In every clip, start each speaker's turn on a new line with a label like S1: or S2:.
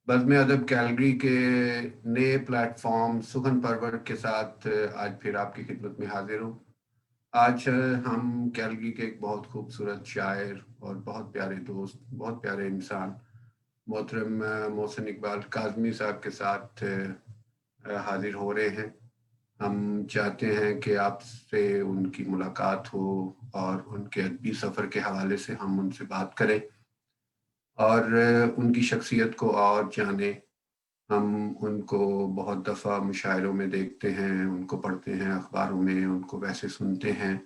S1: بزم ادب کیلگری کے نئے پلیٹ فارم سخن پرور کے ساتھ آج پھر آپ کی خدمت میں حاضر ہوں۔ آج ہم کیلگری کے ایک بہت خوبصورت شاعر اور بہت پیارے دوست، بہت پیارے انسان محترم محسن اقبال کاظمی صاحب کے ساتھ حاضر ہو رہے ہیں۔ ہم چاہتے ہیں کہ آپ سے ان کی ملاقات ہو اور ان کے ادبی سفر کے حوالے سے ہم ان سے بات کریں اور ان کی شخصیت کو اور جانیں۔ ہم ان کو بہت دفعہ مشاعروں میں دیکھتے ہیں، ان کو پڑھتے ہیں اخباروں میں، ان کو ویسے سنتے ہیں،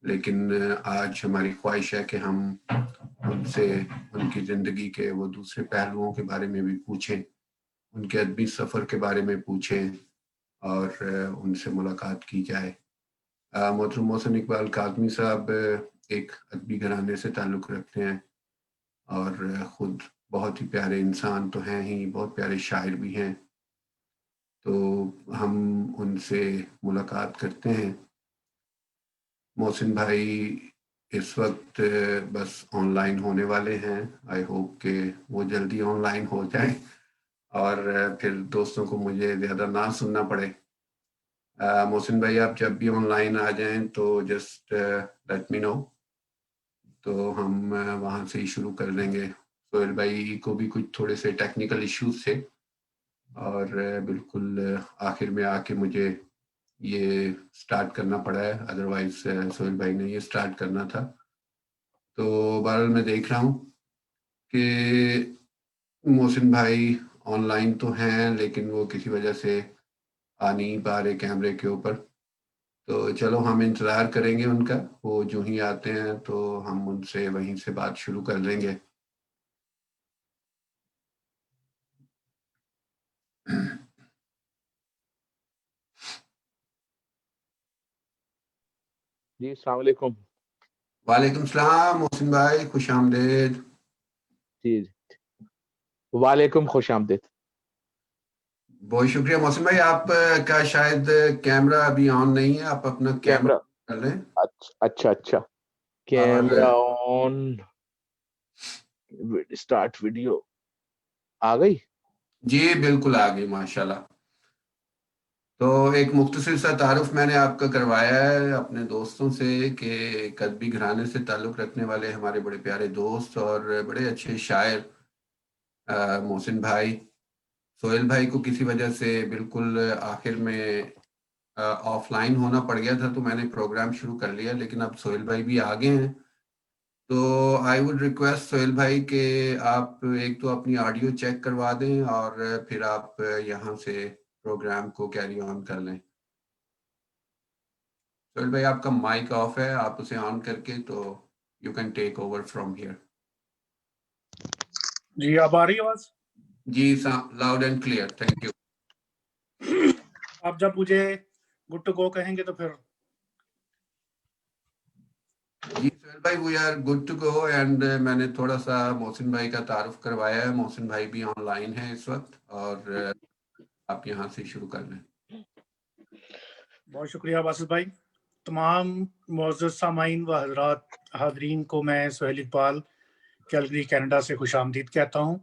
S1: لیکن آج ہماری خواہش ہے کہ ہم ان سے ان کی زندگی کے وہ دوسرے پہلوؤں کے بارے میں بھی پوچھیں، ان کے ادبی سفر کے بارے میں پوچھیں اور ان سے ملاقات کی جائے۔ محترم محسن اقبال کاظمی صاحب ایک ادبی گھرانے سے تعلق رکھتے ہیں اور خود بہت ہی پیارے انسان تو ہیں ہی، بہت پیارے شاعر بھی ہیں، تو ہم ان سے ملاقات کرتے ہیں۔ محسن بھائی اس وقت بس آن لائن ہونے والے ہیں، آئی ہوپ کہ وہ جلدی آن لائن ہو جائیں اور پھر دوستوں کو مجھے زیادہ نہ سننا پڑے۔ محسن بھائی آپ جب بھی آن لائن آ جائیں تو جسٹ لیٹ می نو، تو ہم وہاں سے ہی شروع کر دیں گے۔ سہیل بھائی کو بھی کچھ تھوڑے سے ٹیکنیکل ایشوز تھے اور بالکل آخر میں آ کے مجھے یہ سٹارٹ کرنا پڑا ہے، ادروائز سہیل بھائی نے یہ سٹارٹ کرنا تھا۔ تو بہرحال میں دیکھ رہا ہوں کہ محسن بھائی آن لائن تو ہیں لیکن وہ کسی وجہ سے آ نہیں پا رہے کیمرے کے اوپر، تو چلو ہم انتظار کریں گے ان کا، وہ جو ہی آتے ہیں تو ہم ان سے وہیں سے بات شروع کر دیں گے۔
S2: جی السلام علیکم۔
S1: وعلیکم السلام محسن بھائی، خوش آمدید۔
S2: جی وعلیکم، خوش آمدید۔
S1: بہت شکریہ محسن بھائی، آپ کا شاید کیمرہ ابھی آن نہیں ہے، آپ اپنا کیمرہ کر لیں۔
S2: اچھا کیمرہ آن، اسٹارٹ ویڈیو آ گئی؟
S1: جی بالکل آ گئی، ماشاءاللہ۔ تو ایک مختصر سا تعارف میں نے آپ کا کروایا ہے اپنے دوستوں سے کہ ایک ادبی گھرانے سے تعلق رکھنے والے ہمارے بڑے پیارے دوست اور بڑے اچھے شاعر محسن بھائی، سہیل بھائی کو کسی وجہ سے بالکل آخر میں آف لائن ہونا پڑ گیا تھا تو میں نے پروگرام شروع کر لیا، لیکن اب سہیل بھائی بھی آگے ہیں، تو آئی وڈ ریکویسٹ سہیل بھائی کہ آپ ایک تو اپنی آڈیو چیک کروا دیں اور پھر آپ یہاں سے پروگرام کو کیری آن کر لیں۔ سہیل بھائی آپ کا مائک آف ہے، آپ اسے آن کر کے تو you can take over from here.
S3: جی اب آ رہی ہے آواز؟
S1: جی loud and clear, thank you.
S3: آپ جب مجھے گڈ ٹو گو کہیں گے تو پھر
S1: جی سہیل بھائی we are good to go, and میں نے تھوڑا سا محسن بھائی کا تعارف کروایا ہے، محسن بھائی بھی آن لائن ہے اس وقت اور آپ یہاں سے شروع کر لیں۔
S3: بہت شکریہ باسط بھائی۔ تمام معزز سامعین و حضرات حاضرین کو میں سہیل اقبال کیلگری کینیڈا سے خوش آمدید کہتا ہوں۔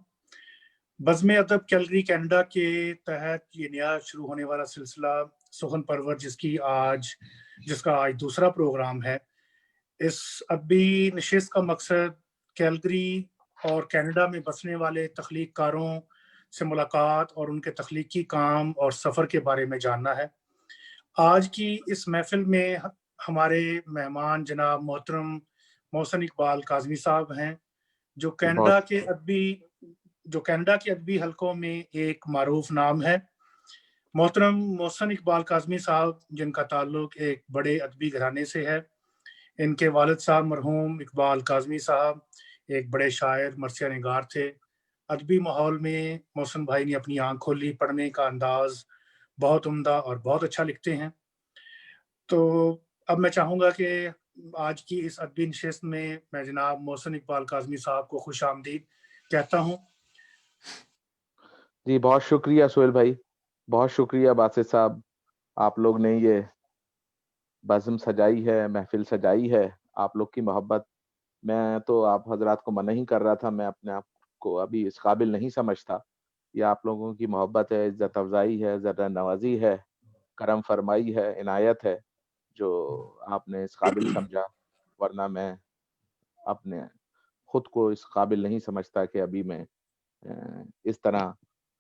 S3: بزم ادب کیلگری کینیڈا کے تحت یہ نیا شروع ہونے والا سلسلہ سخن پرور جس کا آج دوسرا پروگرام ہے، اس ادبی نشست کا مقصد کیلگری اور کینیڈا میں بسنے والے تخلیق کاروں سے ملاقات اور ان کے تخلیقی کام اور سفر کے بارے میں جاننا ہے۔ آج کی اس محفل میں ہمارے مہمان جناب محترم محسن اقبال کاظمی صاحب ہیں، جو کینیڈا کے ادبی حلقوں میں ایک معروف نام ہے۔ محترم محسن اقبال کاظمی صاحب جن کا تعلق ایک بڑے ادبی گھرانے سے ہے، ان کے والد صاحب مرحوم اقبال کاظمی صاحب ایک بڑے شاعر مرثیہ نگار تھے۔ ادبی ماحول میں محسن بھائی نے اپنی آنکھ کھولی، پڑھنے کا انداز بہت عمدہ اور بہت اچھا لکھتے ہیں۔ تو اب میں چاہوں گا کہ آج کی اس ادبی نشست میں جناب محسن اقبال کاظمی صاحب کو خوش آمدید کہتا ہوں۔
S2: جی بہت شکریہ سہیل بھائی، بہت شکریہ باسط صاحب، آپ لوگ نے یہ بزم سجائی ہے، محفل سجائی ہے، آپ لوگ کی محبت، میں تو آپ حضرات کو منع ہی کر رہا تھا، میں اپنے آپ کو ابھی اس قابل نہیں سمجھتا یہ آپ لوگوں کی محبت ہے، عزت افزائی ہے، ذرا نوازی ہے، کرم فرمائی ہے، عنایت ہے جو آپ نے اس قابل سمجھا، ورنہ میں اپنے خود کو اس قابل نہیں سمجھتا کہ ابھی میں اس طرح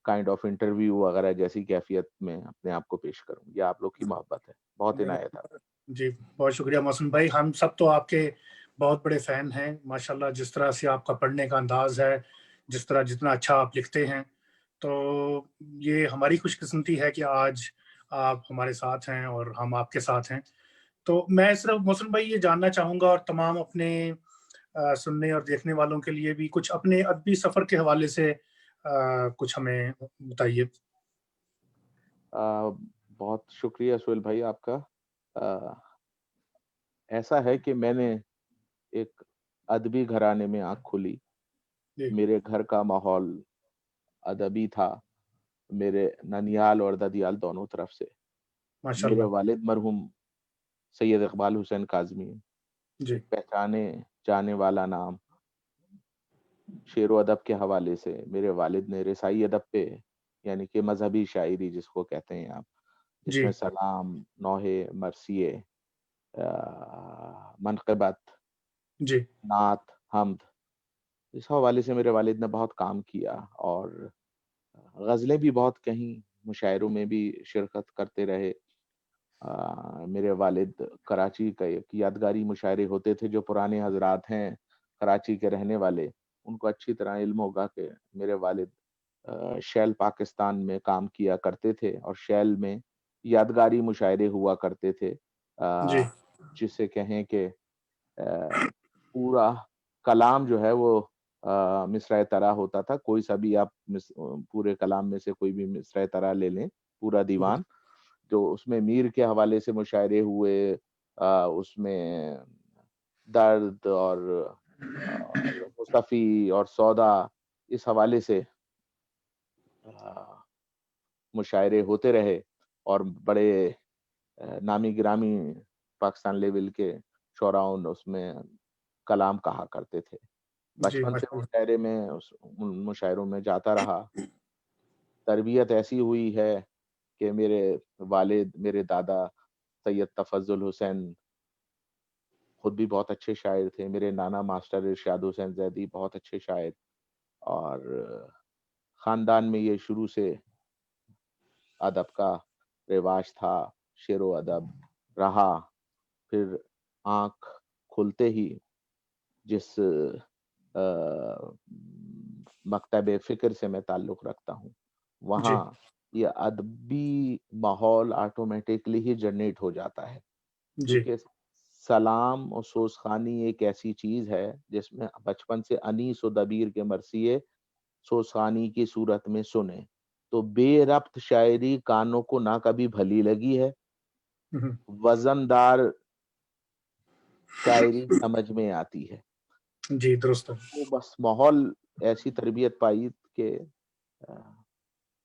S2: کائنڈ آف انٹرویو وغیرہ جیسی کیفیت میں اپنے آپ کو پیش کروں. یہ آپ لوگ کی محبت ہے، بہت عنایت ہے.
S3: جی بہت شکریہ محسن بھائی، ہم سب تو آپ کے بہت بڑے فین ہیں ماشاءاللہ. جس طرح سے آپ کا پڑھنے کا انداز ہے، جتنا اچھا آپ لکھتے ہیں، تو یہ ہماری خوش قسمتی ہے کہ آج آپ ہمارے ساتھ ہیں اور ہم آپ کے ساتھ ہیں. تو میں صرف محسن بھائی یہ جاننا چاہوں گا، اور تمام اپنے سننے اور دیکھنے والوں کے لیے بھی، کچھ اپنے ادبی سفر کے حوالے سے کچھ ہمیں بتائیے.
S2: بہت شکریہ سہیل بھائی آپ کا. ایسا ہے کہ میں نے ایک ادبی گھرانے میں آنکھ کھولی.
S3: جی
S2: میرے گھر کا ماحول ادبی تھا، میرے ننیال اور ددیال دونوں طرف سے.
S3: ماشاء
S2: میرے
S3: اللہ.
S2: والد مرحوم سید اقبال حسین کاظمی،
S3: جی
S2: ایک پہچانے جانے والا نام. شعر و ادب کے حوالے سے میرے والد نے رسائی ادب پہ، یعنی کہ مذہبی شاعری جس کو کہتے ہیں آپ، جس
S3: جی
S2: میں سلام، نوحے، مرثیے، منقبت،
S3: جی
S2: نعت، حمد، اس حوالے سے میرے والد نے بہت کام کیا. اور غزلیں بھی بہت کہیں، مشاعروں میں بھی شرکت کرتے رہے. میرے والد کراچی کا ایک یادگاری مشاعرے ہوتے تھے، جو پرانے حضرات ہیں کراچی کے رہنے والے، ان کو اچھی طرح علم ہوگا کہ میرے والد شیل پاکستان میں کام کیا کرتے تھے، اور شیل میں یادگاری مشاعرے ہوا کرتے تھے،
S3: جی
S2: جسے کہیں کہ پورا کلام جو ہے وہ مصرع طرح ہوتا تھا. کوئی سا بھی آپ پورے کلام میں سے کوئی بھی مصرع طرح لے لیں، پورا دیوان جو اس میں میر کے حوالے سے مشاعرے ہوئے، اس میں درد اور مصطفی اور سودا، اس حوالے سے مشاعرے ہوتے رہے. اور بڑے نامی گرامی پاکستان لیول کے شعراء اس میں کلام کہا کرتے تھے.
S3: جی
S2: بچپن سے
S3: ماشاء اللہ.
S2: مشاعرے میں ان مشاعروں میں جاتا رہا. تربیت ایسی ہوئی ہے کہ میرے والد، میرے دادا سید تفضل حسین خود بھی بہت اچھے شاعر تھے. میرے نانا ماسٹر ارشاد حسین زیدی بہت اچھے شاعر. اور خاندان میں یہ شروع سے ادب کا رواج تھا، شعر و ادب رہا. پھر آنکھ کھلتے ہی جس مکتب فکر سے میں تعلق رکھتا ہوں،
S3: جی
S2: وہاں یہ ادبی ماحول آٹومیٹکلی ہی جنریٹ ہو جاتا ہے.
S3: جی
S2: کیونکہ سلام و سوزخانی ایک ایسی چیز ہے جس میں بچپن سے انیس و دبیر کے مرثیے سوزخانی کی صورت میں سنے تو بے ربط شاعری کانوں کو نہ کبھی بھلی لگی ہے، وزندار شاعری سمجھ میں آتی ہے.
S3: جی درست.
S2: وہ بس ماحول ایسی تربیت پائی کہ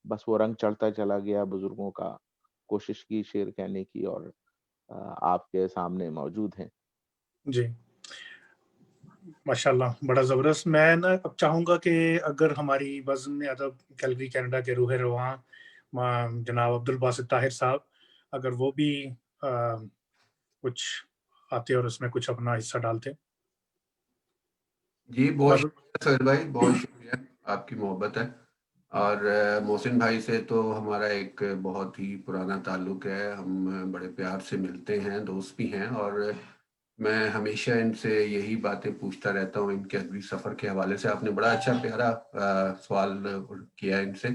S2: بس وہ رنگ چڑھتا چلا گیا بزرگوں کا. کوشش کی شعر کہنے کی، اور آپ کے سامنے موجود ہیں.
S3: جی ماشاء اللہ، بڑا زبردست. میں نا اب چاہوں گا کہ اگر ہماری بزم ادب کیلگری کینیڈا کے روح رواں جناب عبدالباسط طاہر صاحب، اگر وہ بھی کچھ آتے اور اس میں کچھ اپنا حصہ ڈالتے.
S1: جی بہت شکریہ سہیل بھائی، بہت شکریہ، آپ کی محبت ہے. اور محسن بھائی سے تو ہمارا ایک بہت ہی پرانا تعلق ہے، ہم بڑے پیار سے ملتے ہیں، دوست بھی ہیں، اور میں ہمیشہ ان سے یہی باتیں پوچھتا رہتا ہوں ان کے ادبی سفر کے حوالے سے. آپ نے بڑا اچھا پیارا سوال کیا ان سے.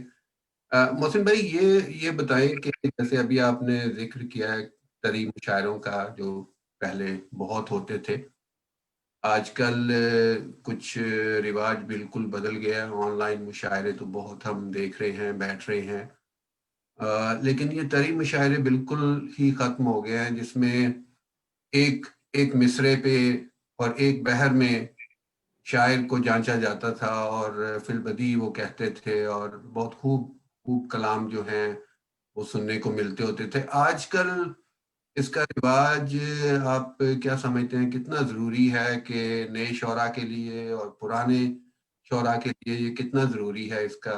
S1: محسن بھائی یہ بتائیں کہ جیسے ابھی آپ نے ذکر کیا ہے طری مشاعروں کا جو پہلے بہت ہوتے تھے، آج کل کچھ رواج بالکل بدل گیا. آن لائن مشاعرے تو بہت ہم دیکھ رہے ہیں، بیٹھ رہے ہیں، لیکن یہ طری مشاعرے بالکل ہی ختم ہو گئے ہیں، جس میں ایک مصرے پہ اور ایک بحر میں شاعر کو جانچا جاتا تھا، اور فی البدیہہ وہ کہتے تھے، اور بہت خوب کلام جو ہیں وہ سننے کو ملتے ہوتے تھے. آج کل اس کا رواج آپ کیا سمجھتے ہیں، کتنا ضروری ہے کہ نئے شعراء کے لیے اور پرانے شعراء کے لیے یہ کتنا ضروری ہے اس کا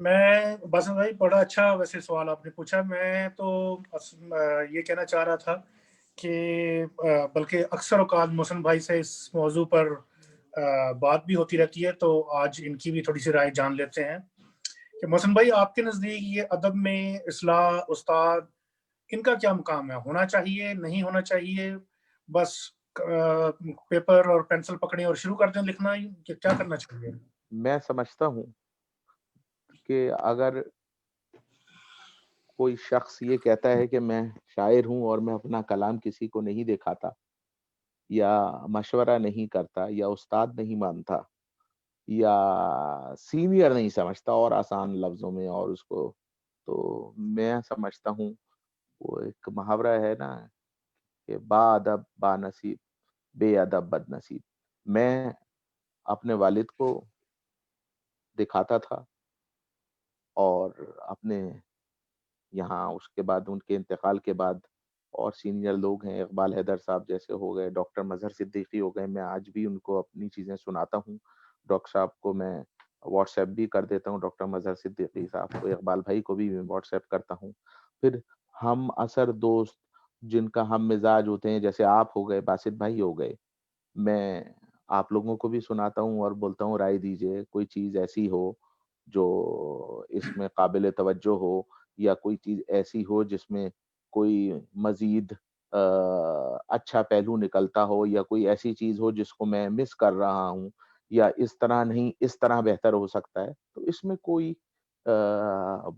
S3: میں باسم بھائی بڑا اچھا ویسے سوال آپ نے پوچھا. میں تو یہ کہنا چاہ رہا تھا کہ بلکہ اکثر اوقات محسن بھائی سے اس موضوع پر بات بھی ہوتی رہتی ہے، تو آج ان کی بھی تھوڑی سی رائے جان لیتے ہیں کہ محسن بھائی آپ کے نزدیک یہ ادب میں اصلاح، استاد، ان کا کیا مقام ہے؟ ہونا چاہیے، نہیں ہونا چاہیے؟ بس پیپر اور پینسل پکڑیں اور شروع کر دیں لکھنا، کہ کیا کرنا چاہیے؟
S2: میں سمجھتا ہوں کہ اگر کوئی شخص یہ کہتا ہے کہ میں شاعر ہوں اور میں اپنا کلام کسی کو نہیں دکھاتا یا مشورہ نہیں کرتا یا استاد نہیں مانتا یا سینئر نہیں سمجھتا اور آسان لفظوں میں، اور اس کو، تو میں سمجھتا ہوں وہ ایک محاورہ ہے نا کہ با ادب با نصیب، بے ادب بد نصیب. میں اپنے والد کو دکھاتا تھا اور اپنے یہاں اس کے بعد ان کے انتقال کے بعد اور سینئر لوگ ہیں، اقبال حیدر صاحب جیسے ہو گئے، ڈاکٹر مظہر صدیقی ہو گئے، میں آج بھی ان کو اپنی چیزیں سناتا ہوں. ڈاکٹر صاحب کو میں واٹس ایپ بھی کر دیتا ہوں، ڈاکٹر مظہر صدیقی صاحب کو، اقبال بھائی کو بھی میں واٹس ایپ کرتا ہوں. پھر ہم اثر دوست جن کا ہم مزاج ہوتے ہیں، جیسے آپ ہو گئے، باسط بھائی ہو گئے، میں آپ لوگوں کو بھی سناتا ہوں اور بولتا ہوں رائے دیجئے، کوئی چیز ایسی ہو جو اس میں قابل توجہ ہو، یا کوئی چیز ایسی ہو جس میں کوئی مزید اچھا پہلو نکلتا ہو، یا کوئی ایسی چیز ہو جس کو میں مس کر رہا ہوں، یا اس طرح نہیں اس طرح بہتر ہو سکتا ہے، تو اس میں کوئی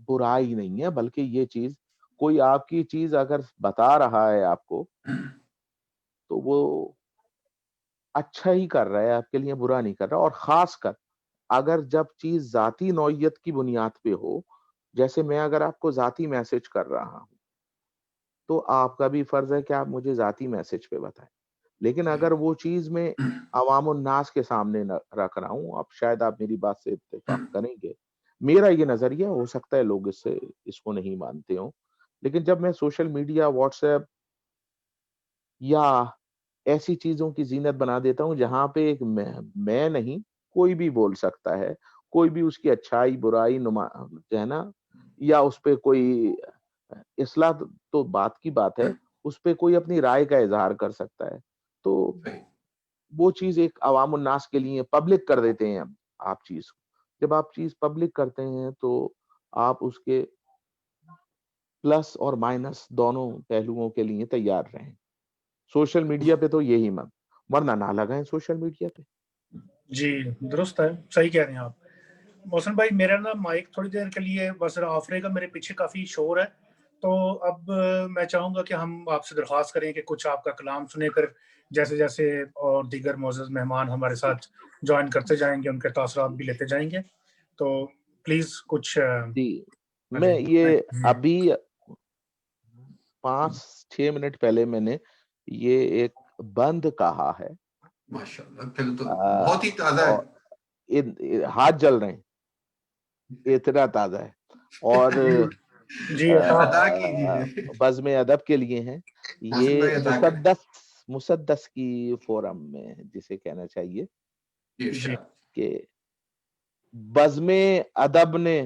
S2: برائی نہیں ہے. بلکہ یہ چیز، کوئی آپ کی چیز اگر بتا رہا ہے آپ کو تو وہ اچھا ہی کر رہا ہے آپ کے لیے، برا نہیں کر رہا. اور خاص کر اگر جب چیز ذاتی نوعیت کی بنیاد پہ ہو، جیسے میں اگر آپ کو ذاتی میسج کر رہا ہوں تو آپ کا بھی فرض ہے کہ آپ مجھے ذاتی میسج پہ بتائیں. لیکن اگر وہ چیز میں عوام الناس کے سامنے رکھ رہا ہوں، اب شاید آپ میری بات سے اتفاق کریں گے، میرا یہ نظریہ ہو سکتا ہے لوگ اس کو نہیں مانتے ہوں، لیکن جب میں سوشل میڈیا، واٹس ایپ یا ایسی چیزوں کی زینت بنا دیتا ہوں جہاں پہ ایک میں نہیں، کوئی بھی بول سکتا ہے، کوئی بھی اس کی اچھائی برائی جو ہے نا، یا اس پہ کوئی اصلاح تو بات کی بات ہے، اس پہ کوئی اپنی رائے کا اظہار کر سکتا ہے، تو وہ چیز ایک عوام الناس کے لیے پبلک کر دیتے ہیں. آپ چیز جب آپ چیز پبلک کرتے ہیں تو آپ اس کے پلس اور مائنس دونوں پہلوؤں کے لیے تیار رہیں. سوشل میڈیا پہ تو یہی ورنہ نہ لگائیں سوشل میڈیا پہ.
S3: جی درست ہے، صحیح کہہ رہے ہیں آپ. محسن بھائی میرا نا مائک تھوڑی دیر کے لیے بس آف رہے گا، میرے پیچھے کافی شور ہے، تو اب میں چاہوں گا کہ ہم آپ سے درخواست کریں کہ کچھ آپ کا کلام سنے کر جیسے جیسے اور دیگر معزز مہمان ہمارے ساتھ جوائن کرتے جائیں گے ان کے تاثرات بھی لیتے جائیں گے، تو پلیز کچھ
S2: جی میں یہ ابھی 5-6 منٹ پہلے میں نے یہ ایک بند کہا ہے،
S1: ماشاءاللہ، پھر تو بہت ہی تازہ ہے،
S2: ہاتھ جل رہے ہیں، اتنا تازہ ہے. اور
S3: جی
S1: ادا کیجیے،
S2: بزم ادب کے لیے ہیں یہ مسدس کی فورم میں جسے کہنا چاہیے کہ بزم ادب نے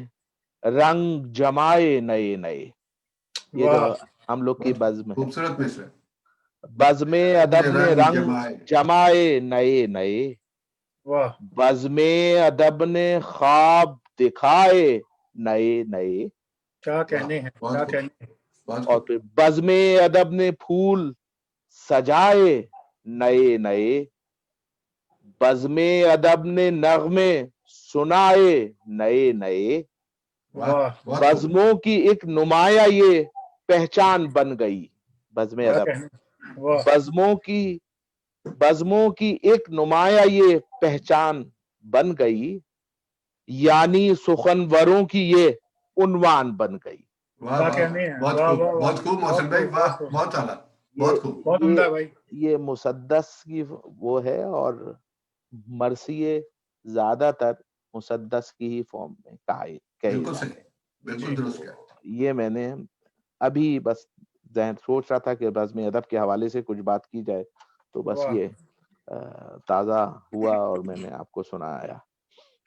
S2: رنگ جمائے نئے نئے. یہ جو ہم لوگ کی بزم ہے،
S1: خوبصورت مصر،
S2: بزم ادب نے رنگ جمائے نئے نئے، بزم ادب نے خواب دکھائے نئے نئے.
S3: کیا کہنے ہیں، کیا کہنے ہیں.
S2: اور پھر بزم ادب نے پھول سجائے نئے نئے، بزم ادب نے نغمے سنائے نئے نئے، بزموں کی ایک نمایاں یہ پہچان بن گئی. بزم ادب بزموں کی ایک نمایاں یہ پہچان بن گئی، یعنی سخنوروں کی یہ عنوان بن گئی.
S1: بہت خوب محسن بھائی، بہت اعلیٰ، بہت خوب،
S3: بہت عمدہ بھائی.
S2: یہ مسدس کی وہ ہے، اور مرثیے زیادہ تر مسدس کی ہی فارم میں کہے جاتے ہیں.
S1: بالکل درست کیا.
S2: یہ میں نے ابھی بس ذہن سوچ رہا تھا کہ بزم ادب کے حوالے سے کچھ بات کی جائے، تو بس یہ تازہ ہوا اور میں نے آپ کو سنایا.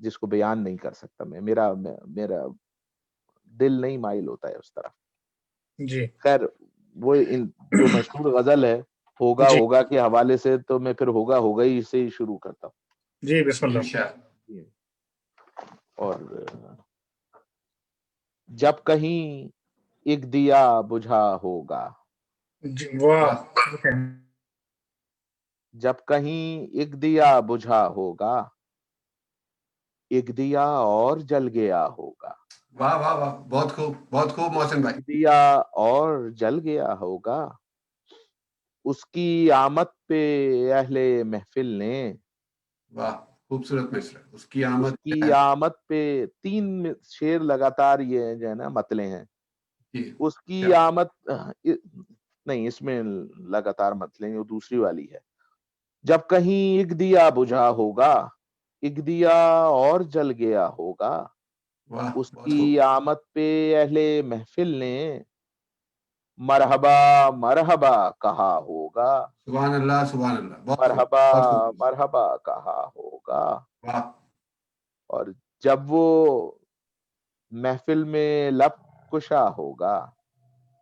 S2: جس کو بیان نہیں کر سکتا میں، میرا دل نہیں مائل ہوتا ہے اس طرف.
S3: جی
S2: خیر وہ جو مشہور غزل ہے ہوگا
S3: جی
S2: ہوگا کے حوالے سے، تو میں پھر ہوگا ہوگا ہی سے ہی شروع کرتا ہوں.
S3: جی بسم اللہ.
S1: ارشاد.
S2: اور جب کہیں ایک دیا بجھا ہوگا،
S3: جی واہ.
S2: جب کہیں ایک دیا بجھا ہوگا، ایک دیا اور جل گیا ہوگا.
S1: واہ واہ واہ، بہت خوب محسن بھائی.
S2: ایک دیا اور جل گیا ہوگا، اس کی آمد پہ اہل محفل نے،
S1: واہ خوبصورت مصر. اس کی
S2: اس
S1: آمد
S2: کی آمد پہ 3 شعر لگاتار یہ جو ہے نا متلے ہیں.
S1: کی.
S2: اس کی آمد نہیں، اس میں لگاتار متلے وہ دوسری والی ہے. جب کہیں ایک دیا بجھا ہوگا، ایک دیا اور جل گیا ہوگا،
S1: واہ
S2: اس
S1: بہت
S2: کی
S1: خوب.
S2: آمد پہ اہل محفل نے مرحبا مرحبا کہا ہوگا،
S1: سبحان اللہ سبحان اللہ، بہت خوب
S2: مرحبا
S1: بہت خوب.
S2: مرحبا کہا ہوگا.
S1: واہ
S2: اور جب وہ محفل میں لب کشا ہوگا،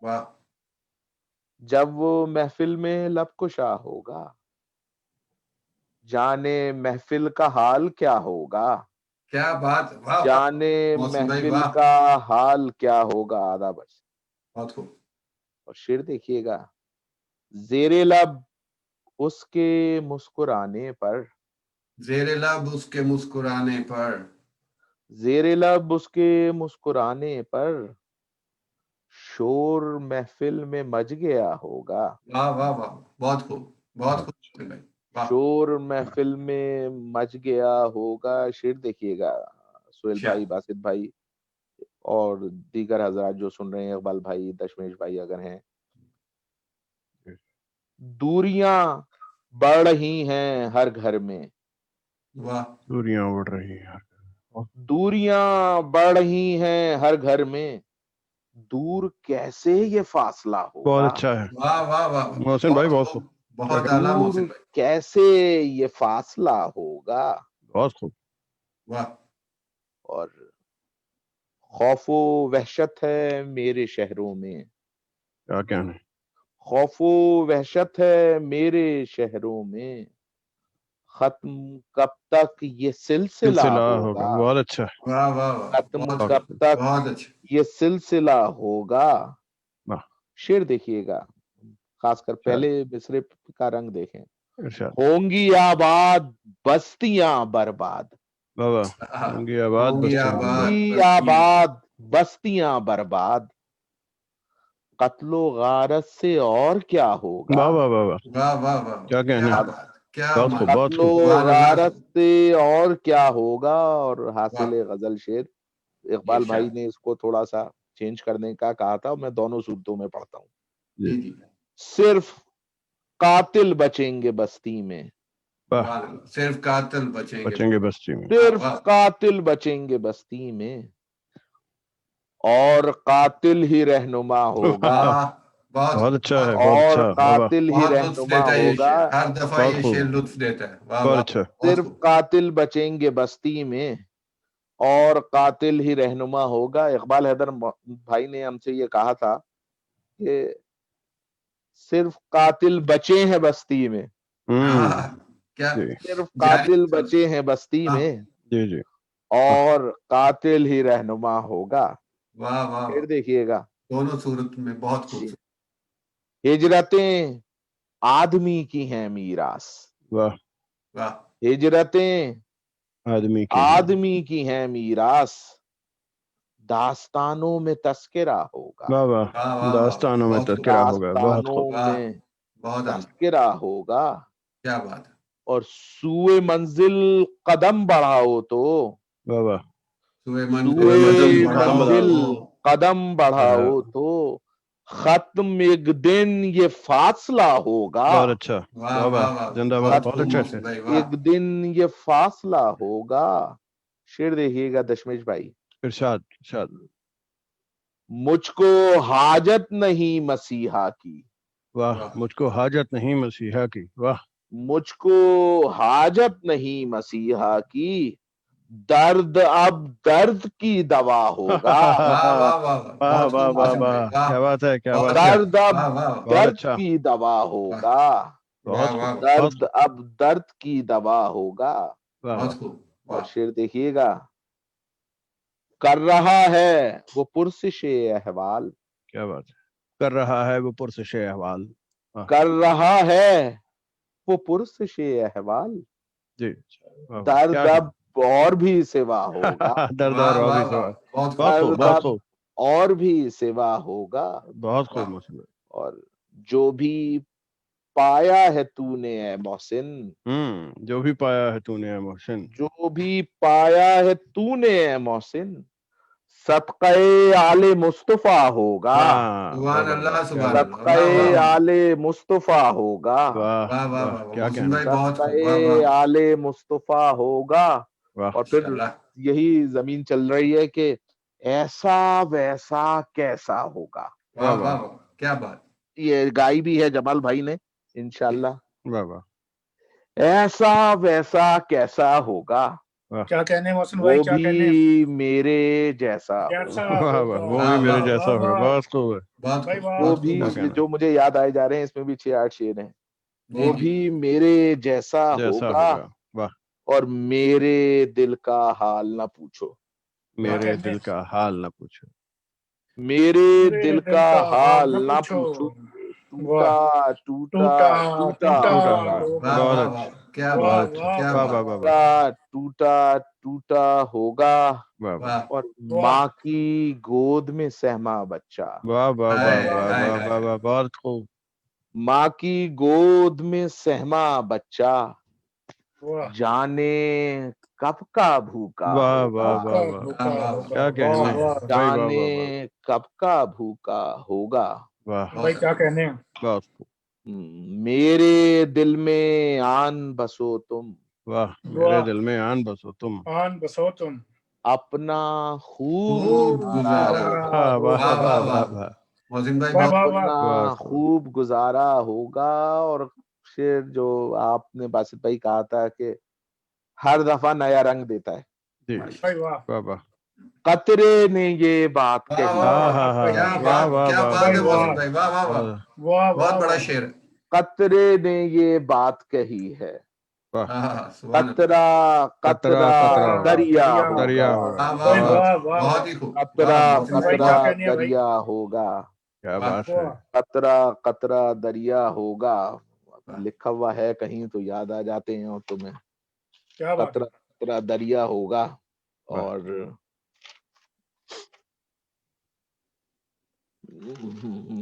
S1: واہ
S2: جب وہ محفل میں لب کشا ہوگا، جانے محفل کا حال کیا ہوگا،
S1: کیا بات. واہ
S2: جانے
S1: محسن بھائی
S2: محفل
S1: واہ.
S2: کا حال کیا ہوگا. آدھا بچ.
S1: بہت خوب.
S2: اور شعر دیکھیے گا. زیر لب اس کے مسکرانے پر،
S1: زیر لب اس کے مسکرانے پر،
S2: زیر لب اس کے مسکرانے پر شور محفل میں مچ گیا ہوگا،
S1: واہ واہ واہ، بہت خوب محسن بھائی. واہ
S2: شور محفل میں مچ گیا ہوگا. شعر دیکھیے گا. سہیل
S1: اچھا.
S2: بھائی، باسط بھائی اور دیگر حضرات جو سن رہے ہیں، اقبال بھائی، دشمیش بھائی اگر ہیں. دوریاں بڑھ رہی ہیں ہر گھر میں،
S1: واہ
S4: دوریاں اڑ رہی ہیں.
S2: دوریاں بڑھ رہی ہیں ہر گھر میں، دور کیسے یہ فاصلہ
S4: بہت
S2: ہوگا،
S4: اچھا ہے
S1: واہ واہ واہ،
S4: محسن بھائی، بہت خوب،
S1: بہت اعلیٰ
S2: دور
S1: محسن بھائی.
S2: کیسے یہ فاصلہ ہوگا.
S4: بہت خوب.
S1: واہ
S2: اور خوف و وحشت ہے میرے شہروں میں،
S4: کیا کہنا ہے.
S2: خوف و وحشت ہے میرے شہروں میں، ختم کب تک یہ سلسلہ ہوگا،
S4: بہت اچھا ہے.
S1: واہ واہ واہ،
S2: ختم
S1: بہت
S2: کب
S1: خوب،
S2: تک
S1: بہت اچھا.
S2: یہ سلسلہ ہوگا.
S4: واہ.
S2: شعر دیکھیے گا، خاص کر
S4: اچھا.
S2: پہلے مصرے کا رنگ دیکھیں.
S4: ارشاد.
S2: ہوں گی آباد بستیاں برباد،
S4: واہ واہ. ہوں گی آباد
S1: ہوں گی
S4: بستیاں
S1: آباد
S4: برباد.
S2: ہوں گی
S1: بستیاں.
S2: آباد بستیاں برباد، قتل و غارت سے اور کیا ہوگا،
S4: واہ واہ واہ واہ.
S1: واہ واہ واہ،
S4: کیا کہنا ہے.
S1: بات، کیا
S4: بہت خوب، بہت
S2: قتل و
S4: خوب.
S1: سبحان اللہ.
S2: غارت سے اور کیا ہوگا. اور حاصل
S1: واہ.
S2: غزل شعر اقبال
S1: ارشاد.
S2: بھائی نے اس کو تھوڑا سا چینج کرنے کا کہا تھا، میں دونوں صورتوں میں پڑھتا ہوں.
S1: جی جی.
S2: صرف قاتل بچیں گے بستی میں،
S4: واہ.
S1: سبحان اللہ. صرف قاتل بچیں گے.
S4: بچیں گے بستی میں.
S2: صرف
S1: واہ.
S2: قاتل بچیں گے بستی میں، اور قاتل ہی رہنما ہوگا،
S1: واہ،
S4: بہت اچھا ہے. بہت
S2: اور
S4: اچھا. واہ واہ.
S2: قاتل ہی
S1: بہت لطف
S2: رہنما
S1: دیتا ہے یہ
S2: ہوگا.
S1: شعر، ہر دفعہ
S4: بہت
S1: یہ
S4: خوب.
S1: شعر لطف دیتا ہے. واہ
S4: بہت
S1: واہ،
S4: اچھا.
S1: بہت
S2: صرف
S1: خوب.
S2: قاتل بچیں گے بستی میں اور قاتل ہی رہنما ہوگا. اقبال حیدر بھائی نے ہم سے یہ کہا تھا کہ صرف قاتل بچے ہیں بستی میں،
S1: کیا
S4: جی
S2: صرف
S1: جاری.
S2: قاتل بچے ہیں بستی میں
S4: جی جی.
S2: اور قاتل ہی رہنما ہوگا.
S1: واہ واہ،
S2: پھر دیکھیے گا.
S1: دونوں صورت میں بہت خوبصورت.
S2: ہجرتیں آدمی کی ہیں میراث،
S4: واہ.
S1: واہ
S2: ہجرتیں
S4: آدمی کی.
S2: آدمی کی ہیں میراث، داستانوں میں تذکرہ ہوگا،
S4: واہ واہ.
S1: واہ واہ،
S4: داستانوں میں
S1: بہت خوب.
S4: تذکرہ ہوگا. بہت خوب.
S2: داستانوں
S1: واہ،
S2: میں
S1: بہت اچھا.
S2: تذکرہ ہوگا.
S1: کیا بات ہے.
S2: اور سوئے منزل قدم بڑھاؤ تو،
S4: واہ واہ.
S1: سوئے
S2: سوئے
S4: منزل قدم
S2: منزل
S4: بڑھاؤ.
S2: قدم بڑھاؤ تو ختم ایک دن یہ فاصلہ ہوگا،
S4: بہت اچھا.
S1: واہ
S4: واہ
S1: واہ
S4: واہ.
S1: واہ،
S4: زندہ باد.
S1: بہت
S4: بہت
S1: خوب
S4: اچھا
S1: محسن
S4: ہے.
S1: بھائی. واہ
S2: ایک دن یہ فاصلہ ہوگا. شعر دیکھیے گا دشمیش بھائی.
S4: ارشاد. ارشاد.
S2: مجھ کو حاجت نہیں مسیحا کی،
S4: واہ.
S1: واہ.
S4: مجھ کو حاجت نہیں مسیحا کی. واہ.
S2: مجھ کو حاجت نہیں مسیحا کی، درد اب درد کی دوا ہوگا.
S1: واہ واہ واہ
S4: واہ
S1: بہت
S4: واہ
S1: خوب
S4: واہ
S1: محسن بھائی
S4: واہ،
S1: واہ
S4: کیا بات ہے، کیا
S1: بہت
S4: بات ہے،
S2: درد اب
S1: واہ واہ
S4: بہت
S2: درد
S4: اچھا،
S2: کی دوا ہوگا.
S1: واہ
S4: بہت
S1: واہ
S4: خوب، بہت
S2: درد اب درد کی دوا ہوگا.
S4: واہ واہ،
S1: بہت خوب
S2: اور
S1: واہ
S2: شعر دیکھیے گا. کر رہا ہے وہ پرسش احوال.
S4: کیا بات ہے، کر رہا ہے وہ پرسش احوال،
S2: کر رہا ہے وہ پرسش احوال.
S4: جی، واہ واہ،
S2: درد
S4: کیا
S2: اب اور بھی سوا ہوگا.
S4: درد
S1: واہ
S4: اور
S1: واہ
S4: بھی
S1: واہ
S4: سوا،
S1: بہت خوب
S4: بہت خوب،
S2: درد
S4: بہت
S2: اب
S4: خوب،
S2: اور بھی سوا ہوگا.
S4: بہت خوب
S1: واہ
S4: محسن بھائی.
S2: اور جو بھی پایا ہے تو نے اے محسن.
S4: جو بھی پایا ہے تو نے اے محسن،
S2: جو بھی پایا ہے تو نے اے محسن. صدقہ آل مصطفیٰ ہوگا.
S4: ہاں، واہ
S1: سبحان
S4: واہ
S1: اللہ
S4: واہ، کیا
S1: سبحان
S4: بات،
S1: اللہ
S2: صدقہ
S1: واہ واہ واہ
S2: آل مصطفیٰ ہوگا.
S4: واہ
S1: واہ واہ
S4: واہ،
S1: واہ
S4: کیا
S1: محسن
S4: کہنا،
S1: بھائی بہت خوب واہ
S2: صدقہ
S1: واہ
S2: آل مصطفیٰ ہوگا.
S4: واہ،
S2: اور پھر
S1: ماشاءاللہ
S2: یہی زمین چل رہی ہے کہ ایسا ویسا کیسا ہوگا.
S1: واہ
S4: واہ
S1: واہ
S4: واہ،
S1: واہ کیا بات
S2: یہ گائی بھی ہے جمال بھائی نے انشاءاللہ.
S4: واہ واہ،
S2: ایسا ویسا کیسا ہوگا.
S3: کیا کہنے محسن بھائی،
S2: وہ
S3: کیا
S2: بھی
S3: کہنے؟
S2: میرے جیسا
S3: کیسا
S2: ہوگا.
S4: واہ
S3: ہوگا؟
S4: واہ، وہ بھی
S1: واہ
S4: میرے
S1: واہ
S4: جیسا
S3: واہ
S4: ہوگا،
S3: واہ
S4: بہت خوب ہے،
S1: بہت
S3: بھائی
S1: خوب
S3: واہ،
S2: وہ
S1: بہت
S2: بھی
S1: خوب
S4: کیا
S1: محسن
S4: کہنا،
S2: جو مجھے یاد آئے جا رہے ہیں اس میں بھی 6-8 شعر ہیں.
S1: جی
S2: وہ
S1: جی
S2: بھی میرے جیسا
S4: جیسا
S2: ہوگا.
S4: ہوگا، واہ،
S2: اور میرے دل کا حال نہ پوچھو.
S3: کیا
S4: میرے
S3: کہنے؟
S4: دل کا حال نہ پوچھو،
S2: میرے
S3: میرے
S2: دل
S3: دل
S2: کا
S3: کا حال
S2: حال
S3: نہ
S2: نہ
S3: پوچھو.
S2: پوچھو.
S3: واہ،
S2: ٹوٹا ٹوٹا
S3: ٹوٹا
S2: ٹوٹا
S3: ٹوٹا
S4: ٹوٹا
S2: ہوگا.
S4: ہوگا،
S1: واہ
S4: بہت
S1: واہ
S4: اچھا،
S1: واہ کیا
S3: واہ
S1: بات
S4: بہت
S3: واہ
S1: کیا
S4: واہ
S3: واہ
S4: واہ
S1: بات
S4: واہ واہ
S2: ٹوٹا ٹوٹا ہوگا.
S4: واہ واہ
S1: واہ
S2: اور
S3: واہ
S2: ماں کی گود میں سہما بچہ.
S4: واہ واہ واہ
S1: ہائے
S4: واہ
S1: ہائے
S4: واہ
S1: ہائے
S4: واہ واہ، بہت خوب،
S2: ماں کی گود میں سہما بچہ.
S3: واہ،
S2: جانے کب کا بھوکا
S4: واہ
S2: ہوگا.
S4: واہ واہ واہ،
S3: بھوکا
S1: واہ
S3: ہوگا.
S4: کیا
S3: واہ
S4: کہنے
S3: واہ
S4: بھائی، واہ
S2: جانے
S4: واہ واہ،
S2: کب کا بھوکا ہوگا.
S4: واہ،
S3: بھائی، کیا کہنے؟
S4: بہت خوب،
S2: میرے دل میں آن بسو تم.
S4: واہ، میرے
S3: واہ،
S4: دل میں آن بسو تم،
S3: آن بسو تم.
S2: اپنا خوب
S1: خوب
S2: گزارا
S1: گزارا
S2: ہوگا.
S4: واہ واہ
S1: واہ
S4: واہ
S1: واہ
S4: واہ
S1: واہ
S4: واہ،
S1: محسن بھائی
S3: واہ
S1: بہت
S3: واہ واہ.
S2: اپنا
S4: بہت خوب،
S2: خوب گزارا ہوگا. اور شعر جو آپ نے باسط بھائی کہا تھا کہ ہر دفعہ نیا رنگ دیتا ہے.
S4: جی،
S3: بھائی واہ،
S4: واہ واہ،
S2: قطرے نے یہ بات
S1: واہ
S2: کہی.
S1: واہ
S4: ہاں
S1: واہ
S4: ہاں ہاں،
S1: کیا
S4: واہ
S1: بات
S4: واہ
S1: کیا
S4: واہ
S1: بات
S3: بھائی
S1: ہے
S4: واہ
S1: محسن
S3: واہ،
S1: بھائی واہ واہ واہ
S4: واہ
S3: واہ
S1: بہت
S3: واہ
S1: بڑا
S3: واہ.
S1: شعر ہے
S2: قطرے نے یہ بات کہی ہے.
S4: واہ،
S1: ہاں سبحان اللہ
S2: قطرہ
S4: قطرہ
S2: قطرہ
S4: قطرہ ہوگا،
S2: دریا
S4: دریا
S2: ہوگا.
S4: ہوگا،
S1: واہ واہ
S3: بھائی
S1: واہ
S4: بہت
S3: واہ
S4: خوب،
S3: واہ
S1: بہت
S3: واہ.
S1: ہی خوب
S2: قطرہ
S1: واہ محسن
S3: بھائی
S1: بھائی
S2: قطرہ
S3: کیا
S1: واہ
S3: کہنے ہیں بھائی؟
S2: دریا ہوگا.
S4: کیا
S1: واہ
S4: بات ہے،
S3: واہ
S2: قطرہ قطرہ دریا ہوگا.
S1: واہ
S2: لکھا ہوا ہے کہیں تو یاد آ جاتے ہیں اور تمہیں.
S3: کیا بات
S2: قطرہ
S3: ہے.
S2: قطرہ دریا ہوگا.
S4: واہ،
S2: اور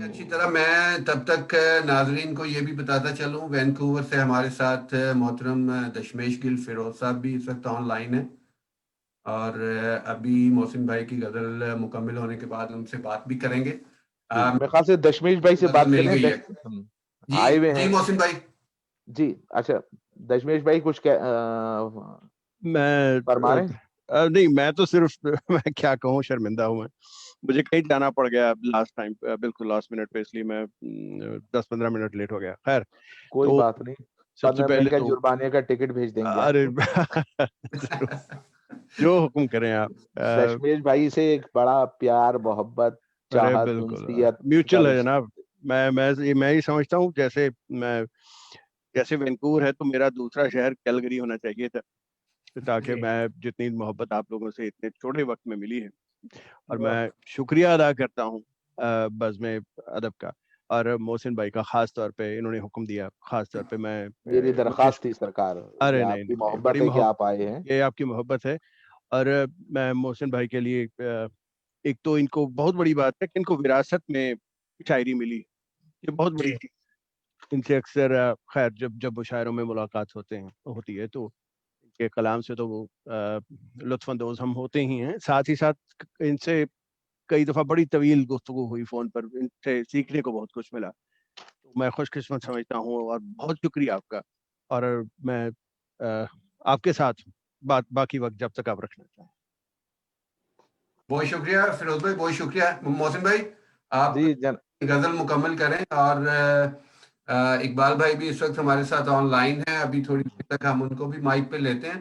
S1: اچھی طرح میں تب تک ناظرین کو یہ بھی بتاتا چلوں وینکوور سے ہمارے ساتھ محترم دشمیش گل فیروز صاحب بھی اس وقت آن لائن ہیں اور ابھی محسن بھائی کی غزل مکمل ہونے کے بعد ان سے بات بھی کریں گے.
S2: میرے خیال سے دشمیش بھائی سے
S1: غزل
S2: بات
S1: مل
S2: کریں.
S1: گئی ہے جی
S2: آئے ہوئے
S1: جی
S2: ہیں
S1: محسن بھائی.
S2: جی. اچھا دشمیش بھائی کچھ
S4: میں
S2: فرما رہے ہیں.
S4: نہیں، میں تو صرف میں کیا کہوں، شرمندہ ہوں میں، مجھے کہیں جانا پڑ گیا لاسٹ ٹائم، بالکل لاسٹ منٹ پہ، اس لیے میں 10-15 منٹ لیٹ ہو گیا. خیر،
S2: کوئی
S4: تو
S2: بات نہیں.
S4: سب سے
S2: 15
S4: پہلے
S2: منٹ کا
S4: تو
S2: جرمانے کا ٹکٹ بھیج دیں گے
S4: ارے
S2: آپ.
S4: ضرور، جو حکم کریں آپ.
S2: دشمیش بھائی سے ایک بڑا پیار محبت
S4: ارے
S2: چاہت
S4: بالکل
S2: انسیت کا
S4: میوچل ہے
S2: رشتہ.
S4: جناب. میں ہی سمجھتا ہوں جیسے وینکوور ہے تو میرا دوسرا شہر کیلگری ہونا چاہیے تھا، تاکہ
S3: جی
S4: میں جتنی محبت آپ لوگوں سے اتنے چھوٹے وقت میں ملی ہے، اور
S3: واہ
S4: میں شکریہ ادا کرتا ہوں بزم ادب کا اور محسن بھائی کا، خاص طور پہ انہوں نے حکم دیا، خاص طور پہ میں
S2: میری
S4: مجھے
S2: درخواست تھی سرکار.
S4: ارے
S2: یہ
S4: نہیں
S2: آپ کی
S4: نہیں نہیں،
S2: محبت
S4: بڑی
S2: ہے کہ
S4: محبت،
S2: آپ آئے ہیں.
S4: یہ آپ کی محبت ہے. اور میں محسن بھائی کے لیے ایک تو ان کو بہت بڑی بات ہے کہ ان کو وراثت میں شاعری ملی، یہ بہت بڑی
S3: جی
S4: چیز. ان سے اکثر خیر جب مشاعروں میں ملاقات ہوتی ہے تو ان کے کلام سے تو وہ لطف اندوز ہم ہوتے ہی ہیں، ساتھ ہی ساتھ ان سے کئی دفعہ بڑی طویل گفتگو ہوئی فون پر، ان سے سیکھنے کو بہت کچھ ملا. تو میں خوش قسمت سمجھتا ہوں اور بہت شکریہ آپ کا. اور میں آپ کے ساتھ باقی وقت جب تک آپ رکھنا چاہیں.
S1: بہت شکریہ فیروز بھائی، بہت شکریہ محسن بھائی. آپ
S2: جی
S1: غزل مکمل کریں. اور اقبال بھائی بھی اس وقت ہمارے ساتھ آن لائن ہیں، ابھی تھوڑی دیر تک ہم ان کو بھی مائک پہ لیتے ہیں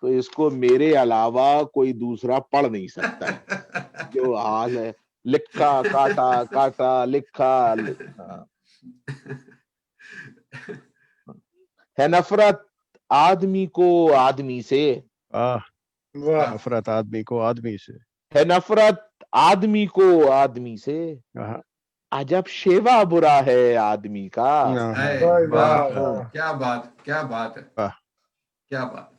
S2: تو اس کو میرے علاوہ کوئی دوسرا پڑھ نہیں سکتا ہے. جو حال ہے لکھا کاٹا کاٹا لکھا ہے نفرت آدمی کو آدمی سے,
S3: واہ
S4: نفرت آدمی کو آدمی سے,
S2: ہے نفرت آدمی کو آدمی سے, عجب شیوا برا ہے آدمی کا.
S1: اے،
S3: واہ
S1: واہ،
S3: واہ واہ
S1: کیا بات، کیا بات ہے،
S4: واہ.
S1: کیا بات.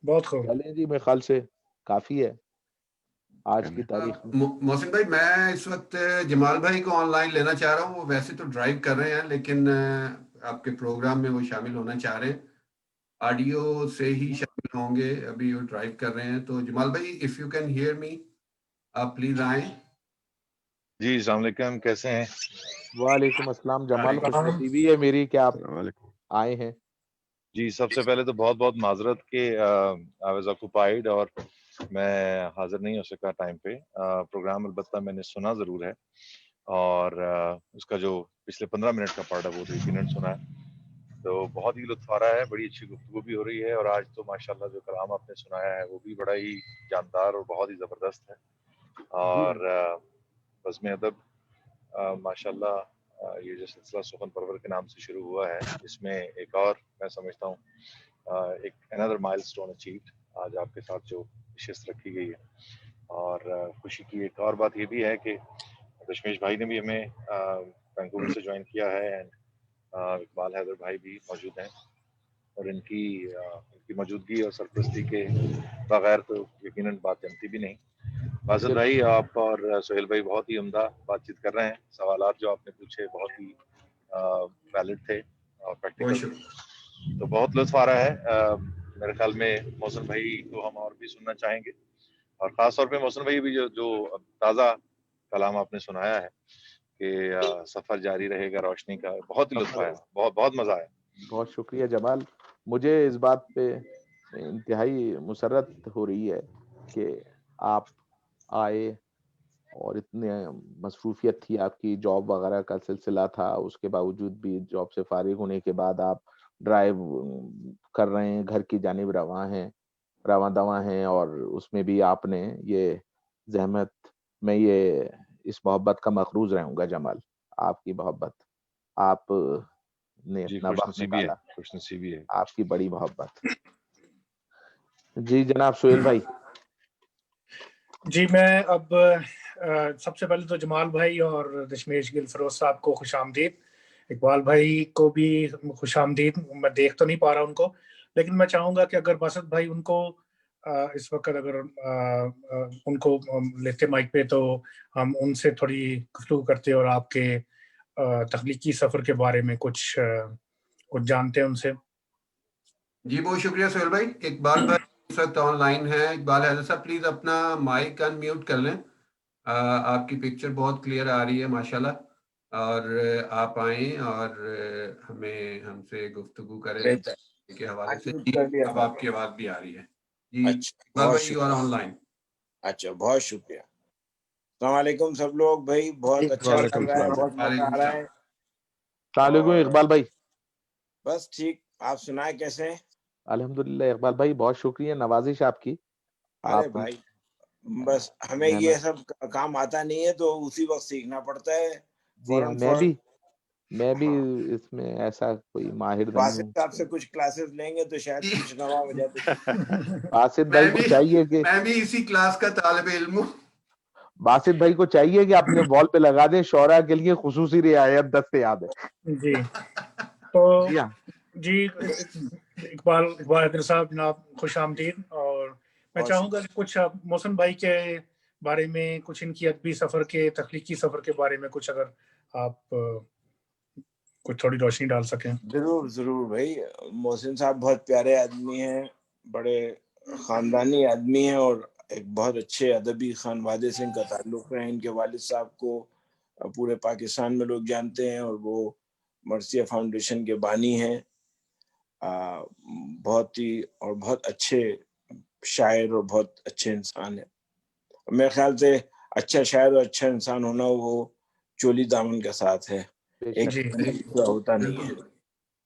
S3: بہت خوب.
S2: چلیں جی, میرے خیال سے کافی ہے آج کی تاریخ میں.
S1: محسن بھائی، میں اس وقت جمال بھائی کو آن لائن لینا چاہ رہا ہوں. وہ ویسے تو ڈرائیو کر رہے ہیں لیکن آپ کے پروگرام میں وہ شامل ہونا چاہ رہے ہیں. آڈیو سے ہی شامل ہوں گے, ابھی وہ ڈرائیو کر رہے ہیں. تو جمال بھائی, if you can hear me, آپ پلیز آئیں.
S5: جی السلام علیکم, کیسے ہیں؟
S2: وعلیکم السلام جمال, خوش
S3: السلام.
S2: نصیبی ہے میری کہ آپ
S4: السلام علیکم.
S2: آئے ہیں.
S5: جی سب سے پہلے تو بہت بہت معذرت کہ آئی واز آکوپائیڈ اور میں حاضر نہیں ہو سکا ٹائم پہ. پروگرام البتہ میں نے سنا ضرور ہے, اور اس کا جو پچھلے 15 منٹ کا پارٹ ہے وہ تو یقیناً سنا ہے. تو بہت ہی لطف آ رہا ہے, بڑی اچھی گفتگو بھی ہو رہی ہے, اور آج تو ماشاءاللہ جو کلام آپ نے سنایا ہے وہ بھی بڑا ہی جاندار اور بہت ہی زبردست ہے. اور بزم ادب ماشاءاللہ یہ جو سلسلہ سخن پرور کے نام سے شروع ہوا ہے, اس میں ایک اور میں سمجھتا ہوں ایک another milestone achieved آج آپ کے ساتھ جو نشست رکھی گئی ہے. اور خوشی کی ایک اور بات یہ بھی ہے کہ دشمیش بھائی نے بھی ہمیں وینکوور سے جوائن کیا ہے, اینڈ اقبال حیدر بھائی بھی موجود ہیں, اور ان کی موجودگی اور سرپرستی کے بغیر تو یقیناً بات جمتی بھی نہیں. باسط بھائی, آپ اور سہیل بھائی بہت ہی عمدہ بات چیت کر رہے ہیں. سوالات جو آپ نے پوچھے بہت ہی ویلڈ تھے اور پریکٹیکل تھے, تو بہت لطف آ رہا ہے. میرے خیال میں محسن بھائی کو ہم اور بھی سننا چاہیں گے, اور خاص طور پہ محسن بھائی بھی جو تازہ کلام آپ نے سنایا ہے کہ سفر جاری رہے گا روشنی کا, بہت ہی لطف آیا, بہت بہت مزہ آیا.
S2: بہت شکریہ جمال. مجھے اس بات پہ انتہائی مسرت ہو رہی ہے کہ آپ آئے, اور اتنے مصروفیت تھی آپ کی, جاب وغیرہ کا سلسلہ تھا, اس کے باوجود بھی جاب سے فارغ ہونے کے بعد آپ ڈرائیو کر رہے ہیں, گھر کی جانب رواں دواں ہیں, اور اس میں بھی آپ نے یہ زحمت, میں یہ اس محبت کا مقروض رہوں گا جمال, آپ کی محبت, آپ نے
S5: جی
S2: اپنا
S5: خوش
S2: وقت
S5: نصیبی ہے,
S2: نکالا,
S5: خوش نصیبی ہے.
S2: آپ کی بڑی محبت. جی جناب سہیل بھائی.
S3: جی میں اب سب سے پہلے تو جمال بھائی اور دشمیش گل فروز صاحب کو خوش آمدید. اقبال بھائی کو بھی خوش آمدید. میں دیکھ تو نہیں پا رہا ان کو, لیکن میں چاہوں گا کہ اگر باسط بھائی ان کو اس وقت اگر ان کو لیتے مائک پہ, تو ہم ان سے تھوڑی گفتگو کرتے اور آپ کے تخلیقی سفر کے بارے میں کچھ جانتے ہیں ان سے.
S1: جی بہت شکریہ سہیل بھائی. اقبال بھائی اس وقت آن لائن ہے. اقبال حیدر صاحب پلیز اپنا مائک ان میوٹ کر لیں. آپ کی پکچر بہت کلیئر آ رہی ہے ماشاءاللہ, اور آپ آئیں اور ہم سے گفتگو کریں کے حوالے سے. جی اب آپ کی آواز بھی آ رہی ہے. جی اقبال بھائی یو آر آن لائن.
S6: اچھا, بہت شکریہ. السلام علیکم سب لوگ. بھائی بہت اچھا لگ رہا ہے, بہت مزہ آ رہا ہے.
S2: السلام علیکم اقبال بھائی.
S6: بس ٹھیک, آپ سنائیں کیسے ہیں؟
S2: الحمدللہ اقبال بھائی, بہت شکریہ, نوازش آپ کی.
S6: ارے بھائی بس ہمیں یہ سب کام آتا نہیں ہے, تو اسی وقت سیکھنا پڑتا ہے.
S2: جی میں بھی اس میں ایسا کوئی ماہر نہیں ہوں.
S6: باسط صاحب سے کچھ کلاسز لیں گے تو شاید کچھ نوا ہو جائے.
S2: باسط بھائی کو چاہیے کہ
S1: میں بھی اسی کلاس کا طالب علم ہوں.
S2: باسط بھائی کو چاہیے کہ اپنے وال پہ لگا دیں, شعراء کے لیے خصوصی رعایت دست یاد ہے.
S3: جی تو جی اقبال حیدر صاحب جناب خوش آمدید. اور میں چاہوں گا کہ کچھ محسن بھائی کے بارے میں, کچھ ان کی ادبی سفر کے, تخلیقی سفر کے بارے میں کچھ اگر آپ کچھ تھوڑی روشنی ڈال سکیں.
S6: ضرور بھائی. محسن صاحب بہت پیارے آدمی ہیں, بڑے خاندانی آدمی ہیں, اور ایک بہت اچھے ادبی خانوادے سے ان کا تعلق ہے. ان کے والد صاحب کو پورے پاکستان میں لوگ جانتے ہیں, اور وہ مرثیہ فاؤنڈیشن کے بانی ہیں. بہت ہی اور بہت اچھے شاعر اور بہت اچھے انسان ہیں. میرے خیال سے اچھا شاعر اور اچھا انسان ہونا وہ چولی دامن کا ساتھ ہے, ایک ہوتا نہیں ہے.